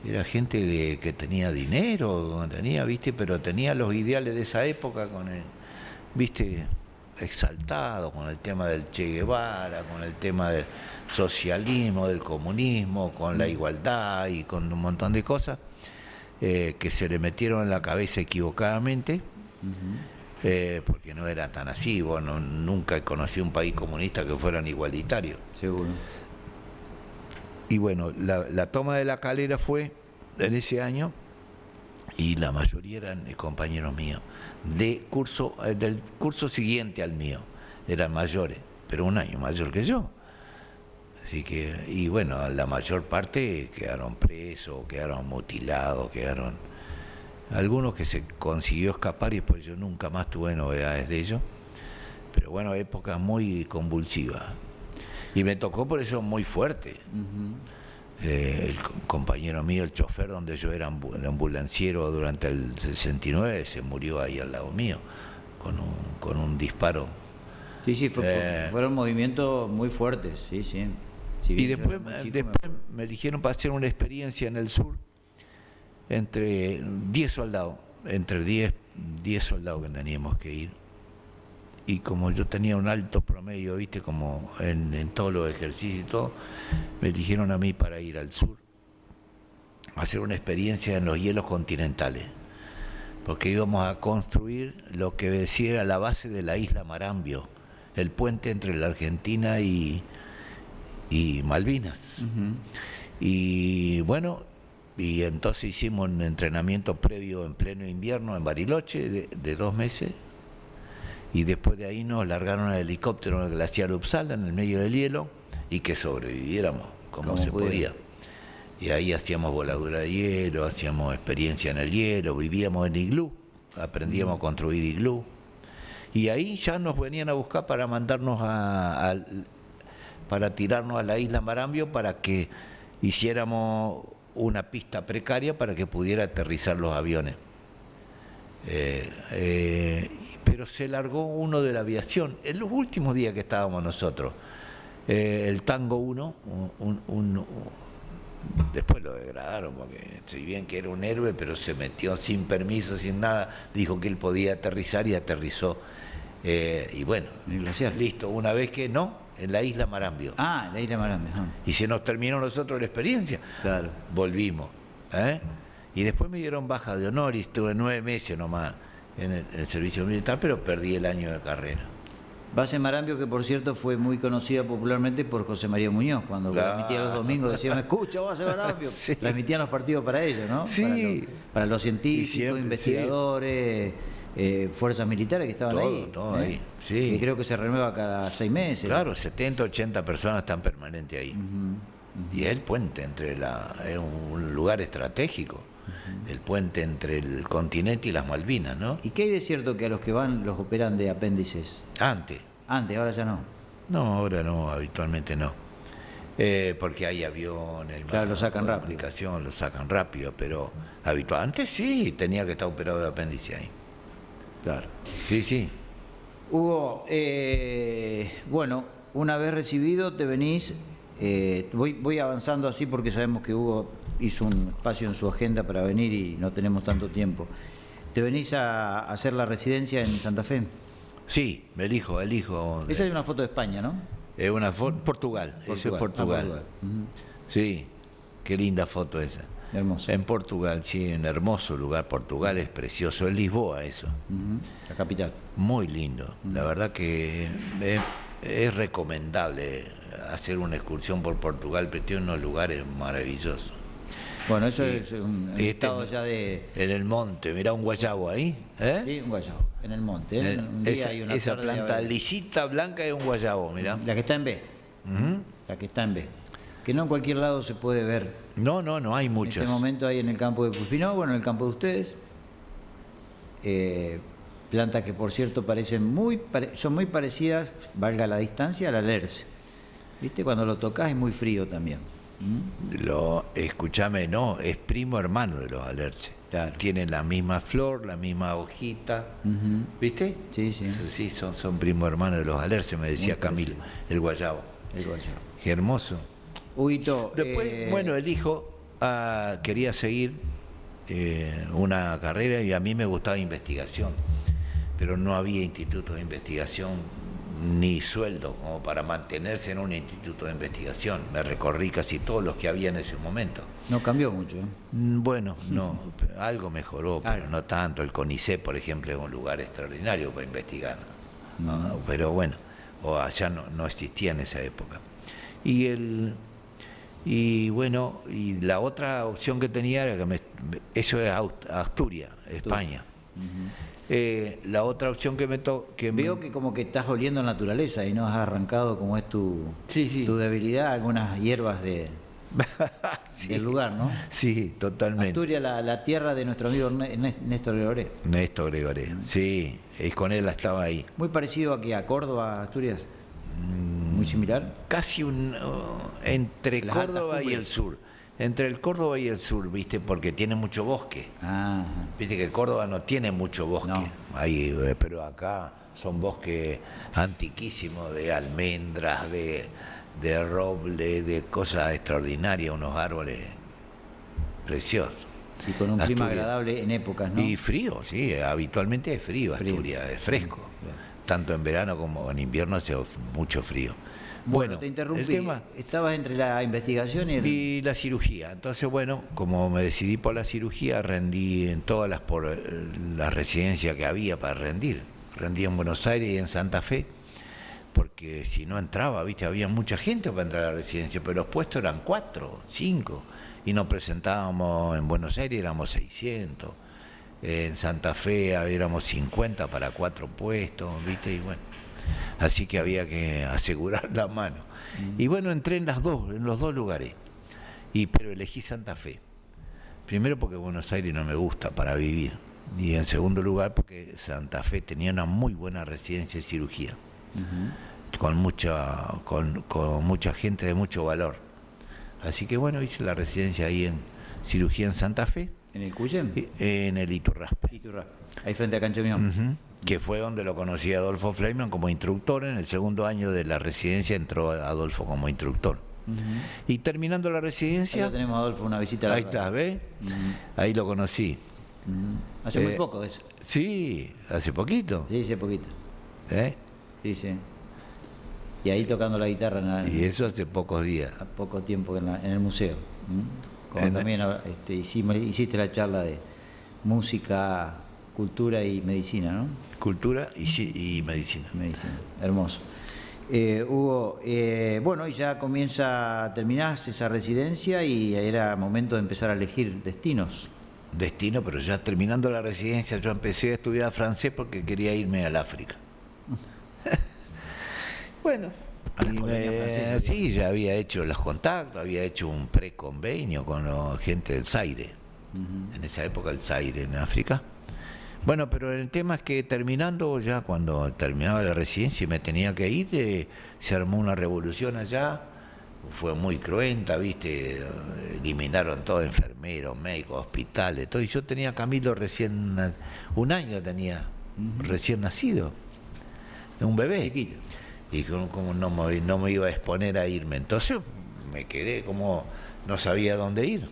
Era gente que tenía dinero, ¿viste? Pero tenía los ideales de esa época ¿viste? Exaltado con el tema del Che Guevara, con el tema del socialismo, del comunismo, con la igualdad y con un montón de cosas que se le metieron en la cabeza equivocadamente, porque no era tan así. Bueno, nunca conocí un país comunista que fueran igualitarios. Seguro. Y bueno, la toma de la Calera fue en ese año, y la mayoría eran compañeros míos del curso siguiente al mío, eran mayores, pero un año mayor que yo. Así que, y bueno, la mayor parte quedaron presos, quedaron mutilados, algunos que se consiguió escapar, y después yo nunca más tuve novedades de ellos. Pero bueno, épocas muy convulsivas. Y me tocó por eso muy fuerte. El compañero mío, el chofer donde yo era ambulanciero durante el 69, se murió ahí al lado mío con un disparo. Sí, fueron movimientos muy fuertes, sí. Y después me eligieron para hacer una experiencia en el sur entre 10 soldados, entre 10 soldados que teníamos que ir. Y como yo tenía un alto promedio, ¿viste? Como en todos los ejercicios y todo, me eligieron a mí para ir al sur a hacer una experiencia en los hielos continentales, porque íbamos a construir lo que decía era la base de la isla Marambio, el puente entre la Argentina y Malvinas. Y bueno, y entonces hicimos un entrenamiento previo en pleno invierno en Bariloche de 2 meses. Y después de ahí nos largaron al helicóptero en el glaciar Uppsala, en el medio del hielo, y que sobreviviéramos como se podía. Y ahí hacíamos voladura de hielo, hacíamos experiencia en el hielo, vivíamos en iglú, aprendíamos a construir iglú. Y ahí ya nos venían a buscar para mandarnos para tirarnos a la isla Marambio, para que hiciéramos una pista precaria para que pudiera aterrizar los aviones. Pero se largó uno de la aviación en los últimos días que estábamos nosotros, el Tango 1, después lo degradaron, porque si bien que era un héroe, pero se metió sin permiso, sin nada, dijo que él podía aterrizar y aterrizó, y bueno, listo, una vez que en la isla Marambio. En la isla Marambio. Y se nos terminó nosotros la experiencia. Claro. Volvimos. Y después me dieron baja de honor y estuve 9 meses nomás en el servicio militar, pero perdí el año de carrera. Base Marambio, que por cierto fue muy conocida popularmente por José María Muñoz, cuando transmitía los domingos, decía, me escucha, Base Marambio. Sí. Transmitían los partidos para ellos, ¿no? Sí. Para los científicos, siempre, investigadores, fuerzas militares que estaban ahí. Todo ahí, sí. Que creo que se renueva cada 6 meses. Claro, 70, 80 personas están permanentes ahí. Y es el puente es un lugar estratégico. El puente entre el continente y las Malvinas, ¿no? ¿Y qué hay de cierto que a los que van los operan de apéndices? Antes, ahora ya no. No, ahora no, habitualmente no. Porque hay aviones, Claro, lo sacan rápido. comunicación, lo sacan rápido, pero habitual. Antes sí, tenía que estar operado de apéndice ahí. Claro. Sí, sí. Hugo, bueno, una vez recibido te venís, voy avanzando así porque sabemos que Hugo hizo un espacio en su agenda para venir y no tenemos tanto tiempo. ¿Te venís a hacer la residencia en Santa Fe? Sí, elijo. Esa es una foto de España, ¿no? Es una foto, Portugal, eso es Portugal. Portugal. Uh-huh. Sí, qué linda foto esa. Hermoso. En Portugal, sí, un hermoso lugar. Portugal es precioso, es Lisboa eso. Uh-huh. La capital. Muy lindo. La verdad que es recomendable hacer una excursión por Portugal, pero tiene unos lugares maravillosos. Bueno, eso es un estado ya de... En el monte, mirá un guayabo ahí. ¿Eh? Sí, un guayabo, en el monte. Un día hay una esa tarde planta lisita, blanca, es un guayabo, mirá. La que está en B. Uh-huh. La que está en B. Que no en cualquier lado se puede ver. No hay muchas. En este momento hay en el campo de Puspinó, bueno, en el campo de ustedes. Plantas que por cierto parecen son muy parecidas, valga la distancia, al alerce. ¿Viste? Cuando lo tocas es muy frío también. Escúchame, no, es primo hermano de los alerces. Claro. Tienen la misma flor, la misma hojita. Uh-huh. ¿Viste? Sí, sí. Sí, son primo hermano de los alerces, me decía Camilo, el guayabo. El guayabo. Qué hermoso. Huguito, después, bueno, el hijo quería seguir una carrera y a mí me gustaba investigación, pero no había instituto de investigación ni sueldo como para mantenerse en un instituto de investigación. Me recorrí casi todos los que había en ese momento. No cambió mucho. Bueno, no, algo mejoró, pero no tanto. El CONICET, por ejemplo, es un lugar extraordinario para investigar. ¿No? Pero bueno, o allá no existía en esa época. Y bueno, y la otra opción que tenía era que eso es Asturias, España. Uh-huh. La otra opción que veo que como que estás oliendo naturaleza y no has arrancado como es tu debilidad, algunas hierbas del lugar, ¿no? Sí, totalmente. Asturias, la tierra de nuestro amigo Néstor Gregoré. Néstor Gregoré, sí, con él estaba ahí. Muy parecido aquí a Córdoba, Asturias. Muy similar. Casi entre Córdoba y el sur. Entre el Córdoba y el sur, ¿viste? Porque tiene mucho bosque. Ah. Viste que Córdoba no tiene mucho bosque. No. Pero acá son bosques antiquísimos de almendras, de roble, de cosas extraordinarias, unos árboles preciosos. Y con un clima agradable en épocas, ¿no? Y frío, sí, habitualmente es frío. Asturias, es fresco. Tanto en verano como en invierno hace mucho frío. Bueno, te interrumpí. El tema, estabas entre la investigación y la cirugía. Entonces, bueno, como me decidí por la cirugía, rendí en todas las residencias que había para rendir. Rendí en Buenos Aires y en Santa Fe, porque si no entraba, ¿viste? Había mucha gente para entrar a la residencia, pero los puestos eran 4, 5, y nos presentábamos en Buenos Aires, éramos 600. En Santa Fe éramos 50 para 4 puestos, ¿viste? Y bueno, así que había que asegurar la mano. Y bueno, entré en los dos lugares, pero elegí Santa Fe. Primero porque Buenos Aires no me gusta para vivir, y en segundo lugar porque Santa Fe tenía una muy buena residencia de cirugía, con mucha gente de mucho valor. Así que bueno, hice la residencia ahí en cirugía en Santa Fe. ¿En el Cuyem? En el Iturraspe. Ahí frente a Cancha Unión. Que fue donde lo conocí a Adolfo Fleiman como instructor. En el segundo año de la residencia entró Adolfo como instructor. Y terminando la residencia... Ahí lo tenemos, Adolfo, una visita a la Ahí está, ¿ves? Ahí lo conocí. Hace muy poco de eso. Sí, hace poquito. Sí, hace poquito. Sí. Y ahí tocando la guitarra. Y eso hace pocos días. A poco tiempo en el museo. Como también hiciste la charla de música, cultura y medicina, ¿no? Cultura y medicina. Medicina, hermoso. Hugo, bueno, y ya terminás esa residencia y era momento de empezar a elegir destinos. Destino, pero ya terminando la residencia yo empecé a estudiar francés porque quería irme al África. Bueno. Sí, ya había hecho los contactos, había hecho un preconvenio con la gente del Zaire, en esa época el Zaire en África. Bueno, pero el tema es que terminando, ya cuando terminaba la residencia y me tenía que ir, se armó una revolución allá fue muy cruenta, ¿viste? Eliminaron todo, enfermeros, médicos, hospitales, todo. Y yo tenía a Camilo recién, un año tenía, recién nacido, un bebé. Chiquito. Y como no me iba a exponer a irme. Entonces me quedé como, no sabía dónde ir.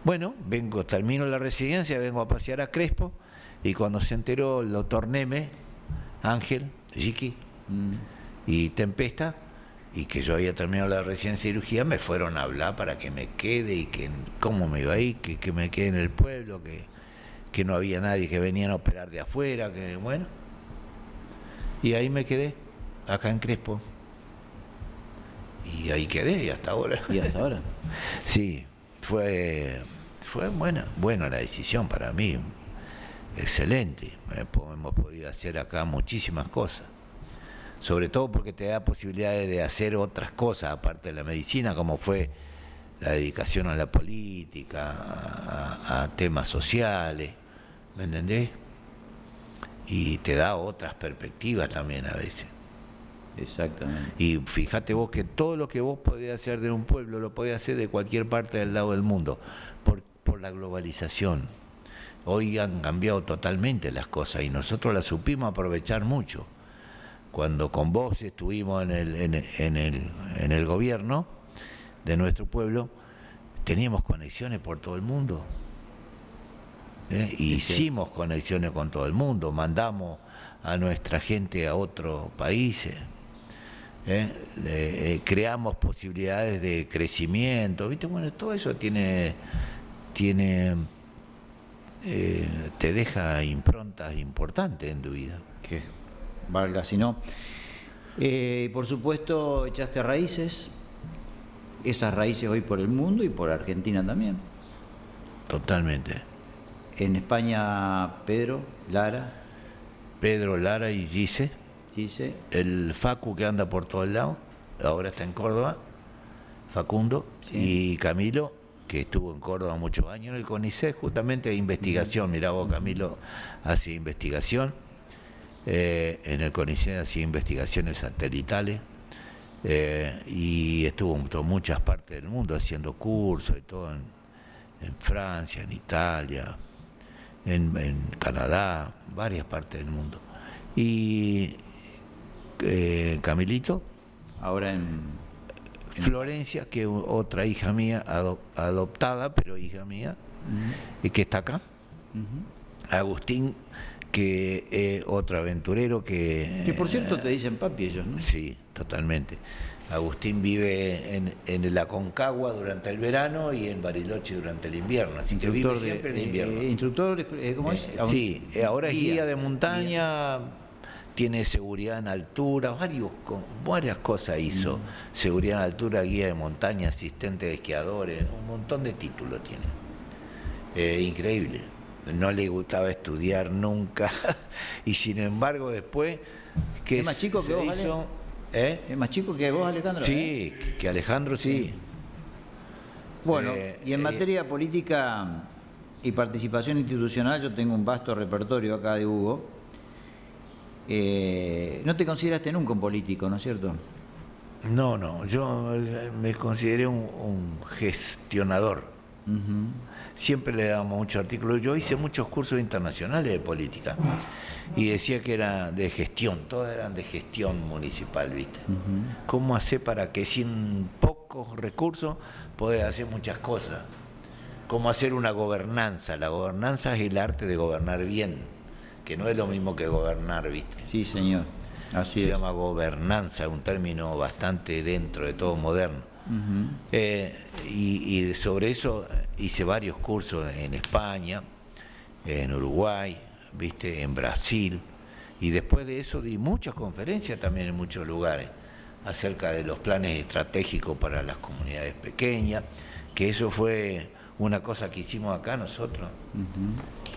Bueno, termino la residencia, vengo a pasear a Crespo, y cuando se enteró el doctor Neme, Ángel, Jiqui y Tempesta, y que yo había terminado la residencia de cirugía, me fueron a hablar para que me quede y que cómo me iba a ir, que me quede en el pueblo, que no había nadie, que venían a operar de afuera, que bueno. Y ahí me quedé, acá en Crespo. Y ahí quedé, y hasta ahora. ¿Y hasta ahora? Sí, fue buena la decisión para mí, excelente. Hemos podido hacer acá muchísimas cosas, sobre todo porque te da posibilidades de hacer otras cosas aparte de la medicina, como fue la dedicación a la política, a temas sociales, ¿me entendés? Y te da otras perspectivas también a veces. Exactamente. Y fíjate vos que todo lo que vos podés hacer de un pueblo lo podés hacer de cualquier parte del lado del mundo, por la globalización. Hoy han cambiado totalmente las cosas y nosotros las supimos aprovechar mucho. Cuando con vos estuvimos en el gobierno de nuestro pueblo, teníamos conexiones por todo el mundo. Hicimos conexiones con todo el mundo, mandamos a nuestra gente a otros países. Creamos posibilidades de crecimiento, ¿viste? Bueno, todo eso te deja improntas importantes en tu vida. Que valga, si no. Por supuesto, echaste raíces, esas raíces hoy por el mundo y por Argentina también. Totalmente. En España, Pedro, Lara y Gise. El Facu, que anda por todos lados, ahora está en Córdoba, Facundo, sí. Y Camilo, que estuvo en Córdoba muchos años en el CONICET, justamente de investigación. Mirá vos, Camilo hace investigación, en el CONICET hacía investigaciones satelitales, y estuvo en muchas partes del mundo haciendo cursos y todo, en Francia, en Italia, en Canadá, varias partes del mundo. Y Camilito, ahora en Florencia, que es otra hija mía, adoptada, pero hija mía, y que está acá. Agustín, que es otro aventurero que por cierto te dicen papi ellos, ¿no? Sí, totalmente. Agustín vive en la Aconcagua durante el verano y en Bariloche durante el invierno, así que vive siempre en invierno. Instructor, ¿cómo es? Sí, ahora es guía de montaña, tiene seguridad en altura, varias cosas hizo. Seguridad en altura, guía de montaña, asistente de esquiadores, un montón de títulos tiene. Increíble. No le gustaba estudiar nunca y sin embargo después que ¿Es más chico que vos, hizo, ¿Es más chico que vos, Alejandro? Sí, que Alejandro, sí. Bueno, y en materia política y participación institucional, yo tengo un vasto repertorio acá de Hugo. No te consideraste nunca un político, ¿no es cierto? No, yo me consideré un gestionador. Siempre le damos muchos artículos. Yo hice muchos cursos internacionales de política y decía que era de gestión, todos eran de gestión municipal, ¿viste? ¿Cómo hacer para que sin pocos recursos podés hacer muchas cosas? ¿Cómo hacer una gobernanza? La gobernanza es el arte de gobernar bien, que no es lo mismo que gobernar, ¿viste? Sí, señor. Así es. Se llama gobernanza, un término bastante dentro de todo moderno. Y sobre eso hice varios cursos en España, en Uruguay, ¿viste? En Brasil, y después de eso di muchas conferencias también en muchos lugares acerca de los planes estratégicos para las comunidades pequeñas, que eso fue una cosa que hicimos acá nosotros,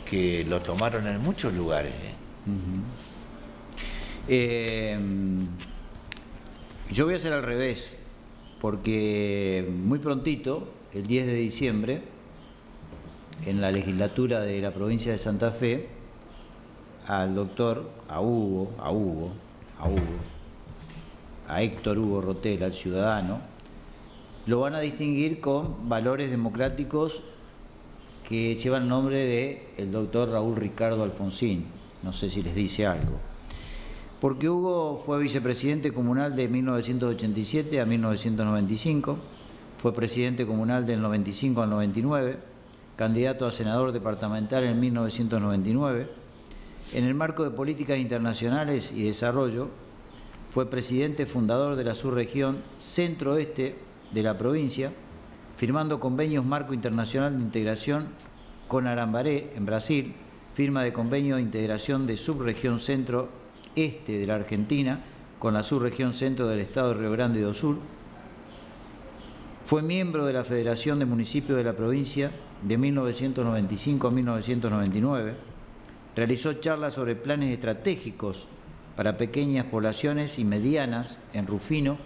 que lo tomaron en muchos lugares. Yo voy a hacer al revés, porque muy prontito, el 10 de diciembre, en la legislatura de la provincia de Santa Fe, al doctor, a Héctor Hugo Rotela, al ciudadano, lo van a distinguir con valores democráticos que llevan el nombre del doctor Raúl Ricardo Alfonsín. No sé si les dice algo. Porque Hugo fue vicepresidente comunal de 1987 a 1995, fue presidente comunal del 95 al 99, candidato a senador departamental en 1999. En el marco de políticas internacionales y desarrollo, fue presidente fundador de la subregión centro-oeste de la provincia, firmando convenios marco internacional de integración con Arambaré, en Brasil, firma de convenio de integración de subregión centro-este de la Argentina con la subregión centro del estado de Río Grande do Sul. Fue miembro de la Federación de Municipios de la provincia de 1995 a 1999. Realizó charlas sobre planes estratégicos para pequeñas poblaciones y medianas en Rufino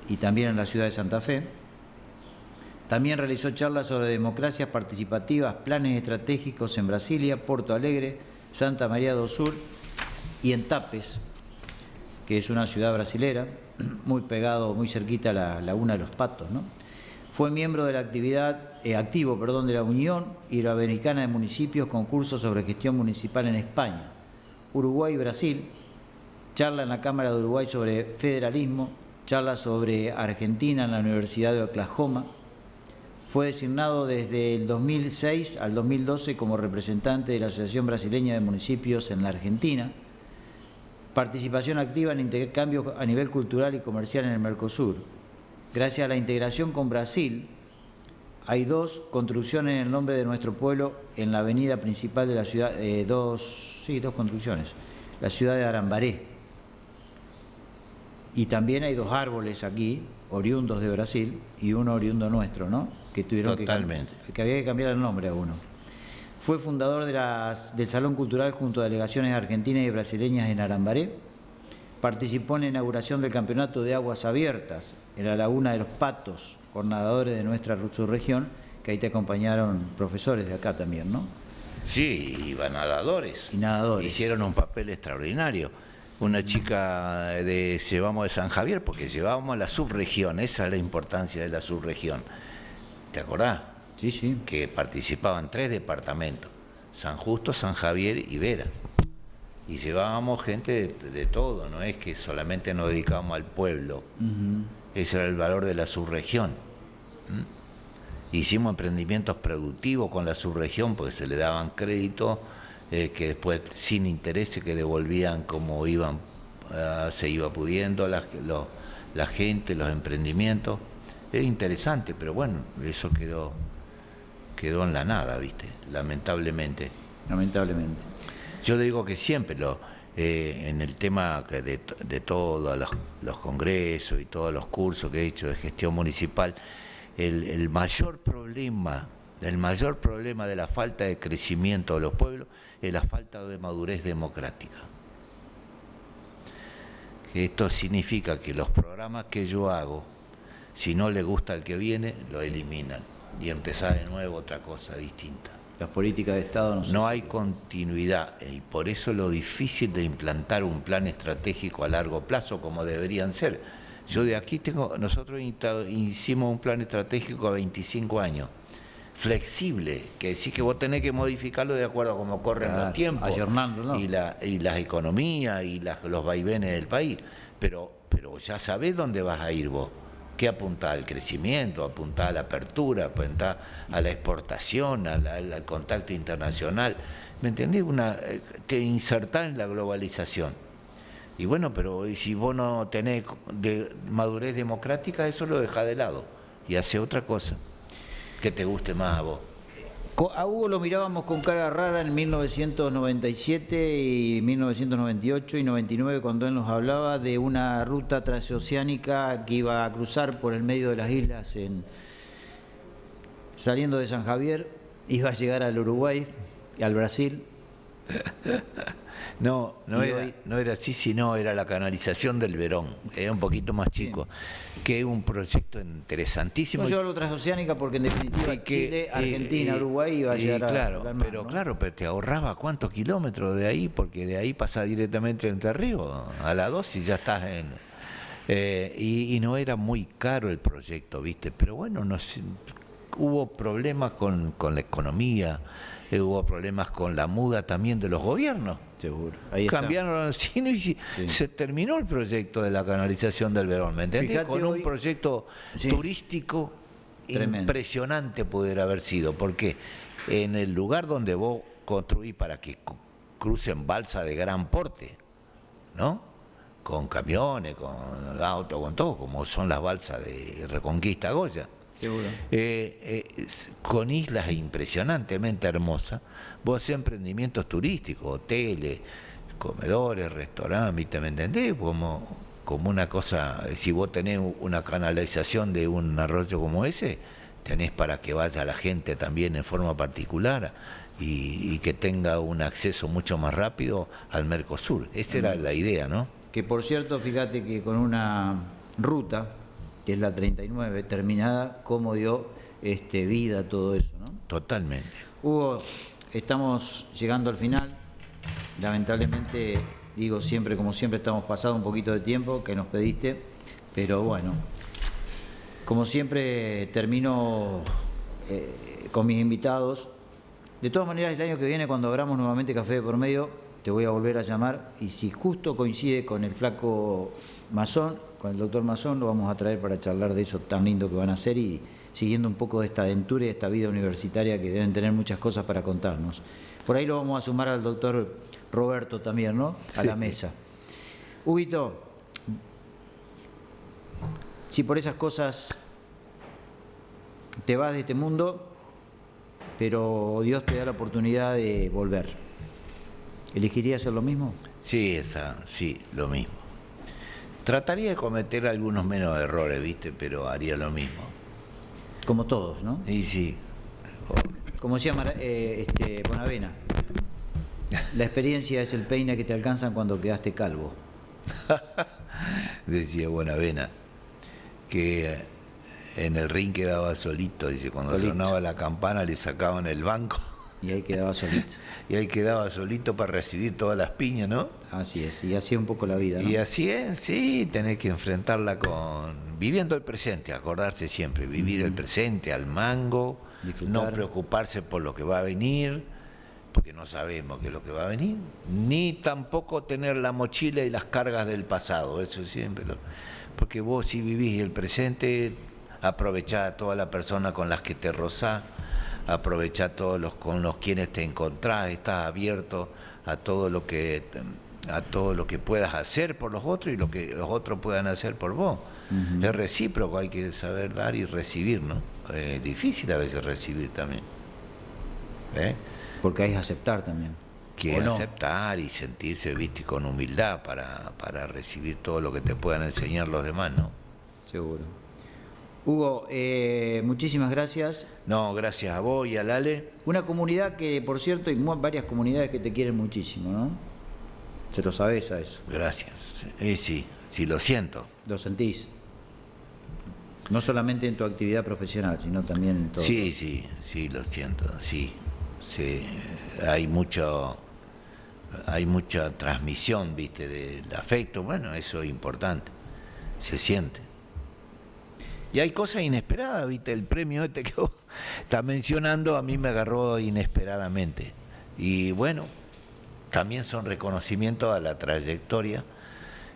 y también en la ciudad de Santa Fe. También realizó charlas sobre democracias participativas, planes estratégicos en Brasilia, Porto Alegre, Santa María do Sul y en Tapes, que es una ciudad brasilera, muy pegado, muy cerquita a la Laguna de los Patos, ¿no? Fue miembro de la activo de la Unión Iberoamericana de Municipios, concursos sobre gestión municipal en España, Uruguay y Brasil, charla en la Cámara de Uruguay sobre federalismo, charla sobre Argentina en la Universidad de Oklahoma. Fue designado desde el 2006 al 2012 como representante de la Asociación Brasileña de Municipios en la Argentina. Participación activa en intercambios a nivel cultural y comercial en el Mercosur. Gracias a la integración con Brasil, hay 2 construcciones en el nombre de nuestro pueblo en la avenida principal de la ciudad, 2 construcciones, la ciudad de Arambaré. Y también hay 2 árboles aquí, oriundos de Brasil, y uno oriundo nuestro, ¿no? Que tuvieron que había que cambiar el nombre a uno. Fue fundador del Salón Cultural junto a delegaciones argentinas y brasileñas en Arambaré. Participó en la inauguración del Campeonato de Aguas Abiertas en la Laguna de los Patos, con nadadores de nuestra subregión, que ahí te acompañaron profesores de acá también, ¿no? Sí, iban nadadores. Y nadadores. Hicieron un papel extraordinario. Una chica llevamos de San Javier, porque llevábamos a la subregión, esa es la importancia de la subregión. ¿Te acordás? Sí, sí. Que participaban 3 departamentos, San Justo, San Javier y Vera. Y llevábamos gente de todo, no es que solamente nos dedicábamos al pueblo. Ese era el valor de la subregión. Hicimos emprendimientos productivos con la subregión porque se le daban créditos que después sin intereses que devolvían como iban, se iba pudiendo la gente, los emprendimientos. Es interesante, pero bueno, eso quedó en la nada, ¿viste? Lamentablemente. Lamentablemente. Yo digo que siempre en el tema de todos los congresos y todos los cursos que he hecho de gestión municipal, el mayor problema de la falta de crecimiento de los pueblos es la falta de madurez democrática. Esto significa que los programas que yo hago, si no le gusta al que viene, lo eliminan y empezar de nuevo otra cosa distinta. Las políticas de Estado no hay continuidad y por eso lo difícil de implantar un plan estratégico a largo plazo como deberían ser. Yo de aquí nosotros hicimos un plan estratégico a 25 años, flexible, que decir que vos tenés que modificarlo de acuerdo a cómo corren los tiempos, ayornándolo, ¿no? y las economías y los vaivenes del país, pero ya sabés dónde vas a ir vos. ¿Qué apunta al crecimiento, apunta a la apertura, apunta a la exportación, al contacto internacional? ¿Me entendés? Te insertás en la globalización. Y bueno, pero si vos no tenés madurez democrática, eso lo dejás de lado y hace otra cosa que te guste más a vos. A Hugo lo mirábamos con cara rara en 1997 y 1998 y 99 cuando él nos hablaba de una ruta transoceánica que iba a cruzar por el medio de las islas saliendo de San Javier, iba a llegar al Uruguay y al Brasil. No era así, sino era la canalización del Verón, era un poquito más chico, que es un proyecto interesantísimo. No lleva la transoceánica porque en definitiva Chile, Argentina, Uruguay iba a llegar al mar, ¿no? Claro, pero te ahorraba cuántos kilómetros de ahí, porque de ahí pasa directamente Entre Ríos, a la 2 y ya estás Y no era muy caro el proyecto, ¿viste? Pero bueno, hubo problemas con la economía, hubo problemas con la muda también de los gobiernos. Seguro. Ahí está. Cambiaron el cine y Sí. se terminó el proyecto de la canalización del Verón, ¿me entendés? Fíjate, con hoy, un proyecto sí, turístico tremendo, impresionante pudiera haber sido, porque en el lugar donde vos construís para que crucen balsa de gran porte, ¿no? Con camiones, con autos, con todo, como son las balsas de Reconquista Goya. seguro. Con islas impresionantemente hermosas, vos hacés emprendimientos turísticos, hoteles, comedores, restaurantes, ¿me entendés? Como una cosa, si vos tenés una canalización de un arroyo como ese, tenés para que vaya la gente también en forma particular y que tenga un acceso mucho más rápido al Mercosur. Esa era la idea, ¿no? Que por cierto, fíjate que con una ruta, que es la 39, terminada, cómo dio vida a todo eso, ¿no? Totalmente. Hugo, estamos llegando al final. Lamentablemente, digo siempre, como siempre, estamos pasando un poquito de tiempo que nos pediste, pero bueno, como siempre termino con mis invitados. De todas maneras, el año que viene, cuando abramos nuevamente Café de Por Medio, te voy a volver a llamar, y si justo coincide con el flaco Mazón, con el doctor Mazón, lo vamos a traer para charlar de eso tan lindo que van a hacer y siguiendo un poco de esta aventura y de esta vida universitaria que deben tener muchas cosas para contarnos. Por ahí lo vamos a sumar al doctor Roberto también, ¿no? A la mesa. Huguito, si por esas cosas te vas de este mundo, pero Dios te da la oportunidad de volver, ¿elegirías hacer lo mismo? Sí, sí, lo mismo. Trataría de cometer algunos menos errores, ¿viste? Pero haría lo mismo. Como todos, ¿no? Y sí. Como decía Bonavena, la experiencia es el peine que te alcanzan cuando quedaste calvo. Decía Bonavena que en el ring quedaba solito, dice, cuando sonaba la campana le sacaban el banco. Y ahí quedaba solito. Y ahí quedaba solito para recibir todas las piñas, ¿no? Así es, y así es un poco la vida, ¿no? Y así es, sí, tenés que enfrentarla viviendo el presente, acordarse siempre, vivir el presente al mango, disfrutar, no preocuparse por lo que va a venir, porque no sabemos qué es lo que va a venir, ni tampoco tener la mochila y las cargas del pasado, eso siempre, porque vos si vivís el presente, aprovechá a toda la persona con las que te rozás, aprovechá con los quienes te encontrás, estás abierto a todo lo que puedas hacer por los otros y lo que los otros puedan hacer por vos. Es recíproco, hay que saber dar y recibir, ¿no? Es difícil a veces recibir también. Porque hay que aceptar también. Que aceptar y sentirse, viste, con humildad para recibir todo lo que te puedan enseñar los demás, ¿no? Seguro. Hugo, muchísimas gracias. No, gracias a vos y a Lale. Una comunidad que, por cierto, hay varias comunidades que te quieren muchísimo, ¿no? Se lo sabés a eso. Gracias. Sí, lo siento. Lo sentís. No solamente en tu actividad profesional, sino también en todo. Sí, lo siento, sí. Hay mucha transmisión, viste, del afecto. Bueno, eso es importante. Se siente. Y hay cosas inesperadas, viste, el premio que vos estás mencionando a mí me agarró inesperadamente. Y bueno, también son reconocimientos a la trayectoria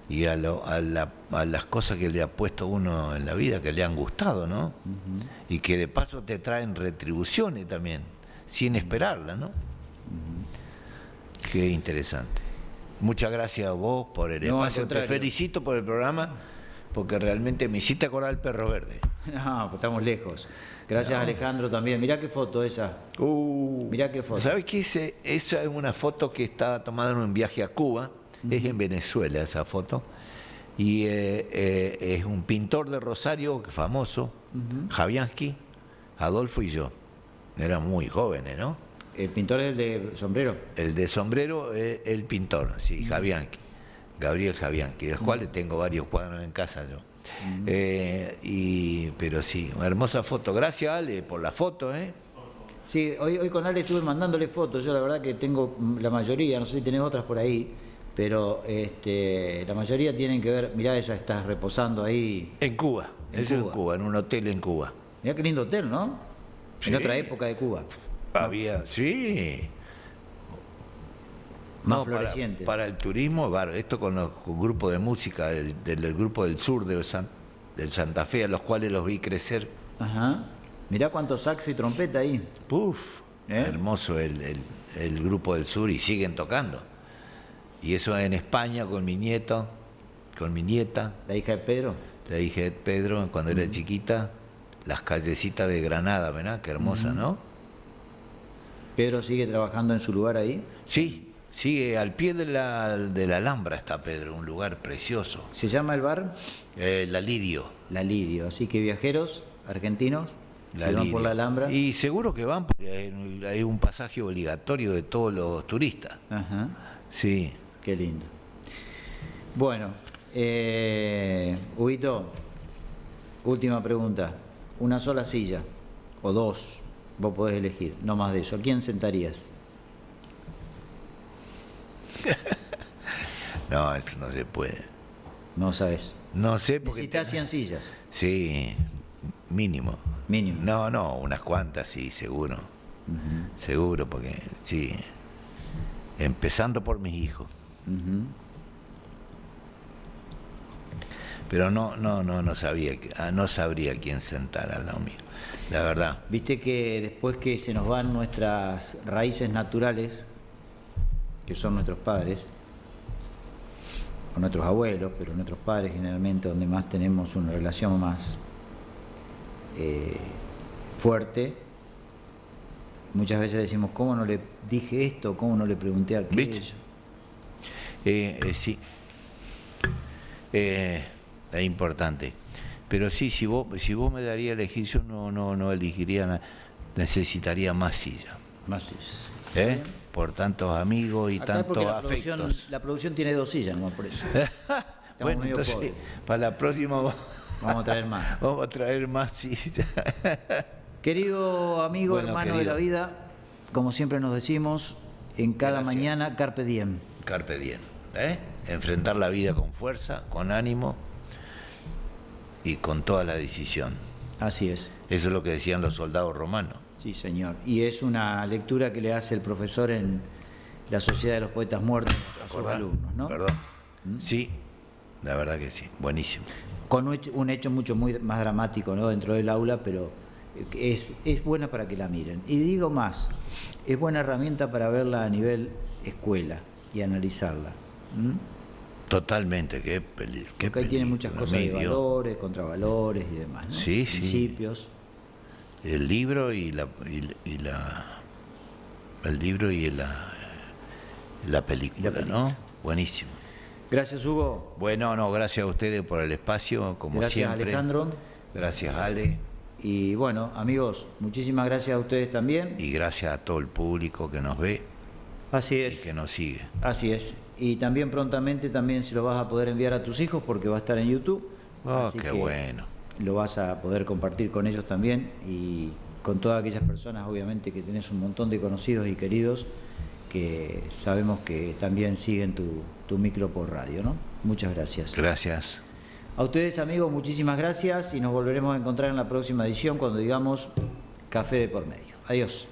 y a las cosas que le ha puesto uno en la vida, que le han gustado, ¿no? Y que de paso te traen retribuciones también, sin esperarla, ¿no? Qué interesante. Muchas gracias a vos por el espacio, te felicito por el programa, porque realmente me hiciste acordar al Perro Verde. No, pues estamos lejos. Gracias, Alejandro, también. Mirá qué foto esa. Mirá qué foto. ¿Sabes qué? Esa es una foto que estaba tomada en un viaje a Cuba. Es en Venezuela esa foto. Y es un pintor de Rosario famoso, Javiansky, Adolfo y yo. Eran muy jóvenes, ¿no? ¿El pintor es el de sombrero? El de sombrero es el pintor, sí, Javiansky. Gabriel Javiansky, del cual tengo varios cuadros en casa yo. Pero sí, una hermosa foto. Gracias, Ale, por la foto, Sí, hoy con Ale estuve mandándole fotos. Yo la verdad que tengo la mayoría, no sé si tenés otras por ahí, pero la mayoría tienen que ver, mirá, esa estás reposando ahí. En Cuba, eso en Cuba, en un hotel en Cuba. Mirá qué lindo hotel, ¿no? Sí. En otra época de Cuba. Había, sí. Más No, floreciente. para el turismo, esto con los grupos de música del grupo del sur del Santa Fe, a los cuales los vi crecer. Ajá. Mirá cuánto saxo y trompeta ahí. Puf, hermoso el grupo del sur, y siguen tocando. Y eso en España con mi nieto, con mi nieta, La hija de Pedro. la hija de Pedro, cuando era chiquita, las callecitas de Granada, ¿verdad? Qué hermosa, ¿no? ¿Pedro sigue trabajando en su lugar ahí? Sí, sigue al pie de la Alhambra está Pedro, un lugar precioso. ¿Se llama el bar? La Lidio. La Lidio. Así que viajeros argentinos, La si van Lidio. por la Alhambra. Y seguro que van, porque hay un pasaje obligatorio de todos los turistas. Ajá. Sí. Qué lindo. Bueno, Huguito, última pregunta. Una sola silla, o dos, vos podés elegir, no más de eso. ¿A quién sentarías? No, eso no se puede. No sabes. No sé porque... Necesitas 100 sillas, Sí, mínimo. mínimo. No, unas cuantas, sí, seguro. Seguro, porque sí. Empezando por mis hijos. Ujú. Pero no sabría quién sentar al lado mío, la verdad. Viste que después que se nos van nuestras raíces naturales, que son nuestros padres, o nuestros abuelos, pero nuestros padres generalmente donde más tenemos una relación más fuerte, muchas veces decimos, ¿cómo no le dije esto? ¿Cómo no le pregunté aquello? ¿Viste? Sí. Es importante. Pero sí, si vos me darías a elegir, yo no elegiría, necesitaría más silla. Más sillas. Por tantos amigos y Acá porque tantos afectos. la producción tiene 2 sillas, ¿no? Por eso. Bueno, medio entonces, pobres. para la próxima Vamos a traer más. vamos a traer más sillas. Querido amigo, Bueno, hermano querido. de la vida, como siempre nos decimos, en cada Gracias. mañana, carpe diem. Carpe diem. Enfrentar la vida con fuerza, con ánimo y con toda la decisión. Así es. Eso es lo que decían los soldados romanos. Sí, señor. Y es una lectura que le hace el profesor en la Sociedad de los Poetas Muertos a sus ¿Acordás? alumnos, ¿no? Perdón. Sí, la verdad que sí. Buenísimo. Con un hecho mucho muy más dramático, ¿no? Dentro del aula, pero es buena para que la miren. Y digo más, es buena herramienta para verla a nivel escuela y analizarla. Totalmente, qué Porque ahí tiene muchas cosas de medio. valores, contravalores y demás, ¿no? Sí, sí. Principios. El libro y la película, ¿no? Buenísimo. Gracias, Hugo. Bueno, no, gracias a ustedes por el espacio, como Gracias, siempre. Alejandro. Gracias, Ale. Y bueno, amigos, muchísimas gracias a ustedes también. Y gracias a todo el público que nos ve Así y es. que nos sigue. Así es. Y también prontamente también se lo vas a poder enviar a tus hijos porque va a estar en YouTube. Oh, Así qué que bueno. lo vas a poder compartir con ellos también y con todas aquellas personas, obviamente, que tenés un montón de conocidos y queridos que sabemos que también siguen tu micro por radio, ¿no? Muchas gracias. Gracias. A ustedes, amigos, muchísimas gracias y nos volveremos a encontrar en la próxima edición cuando digamos Café de por medio. Adiós.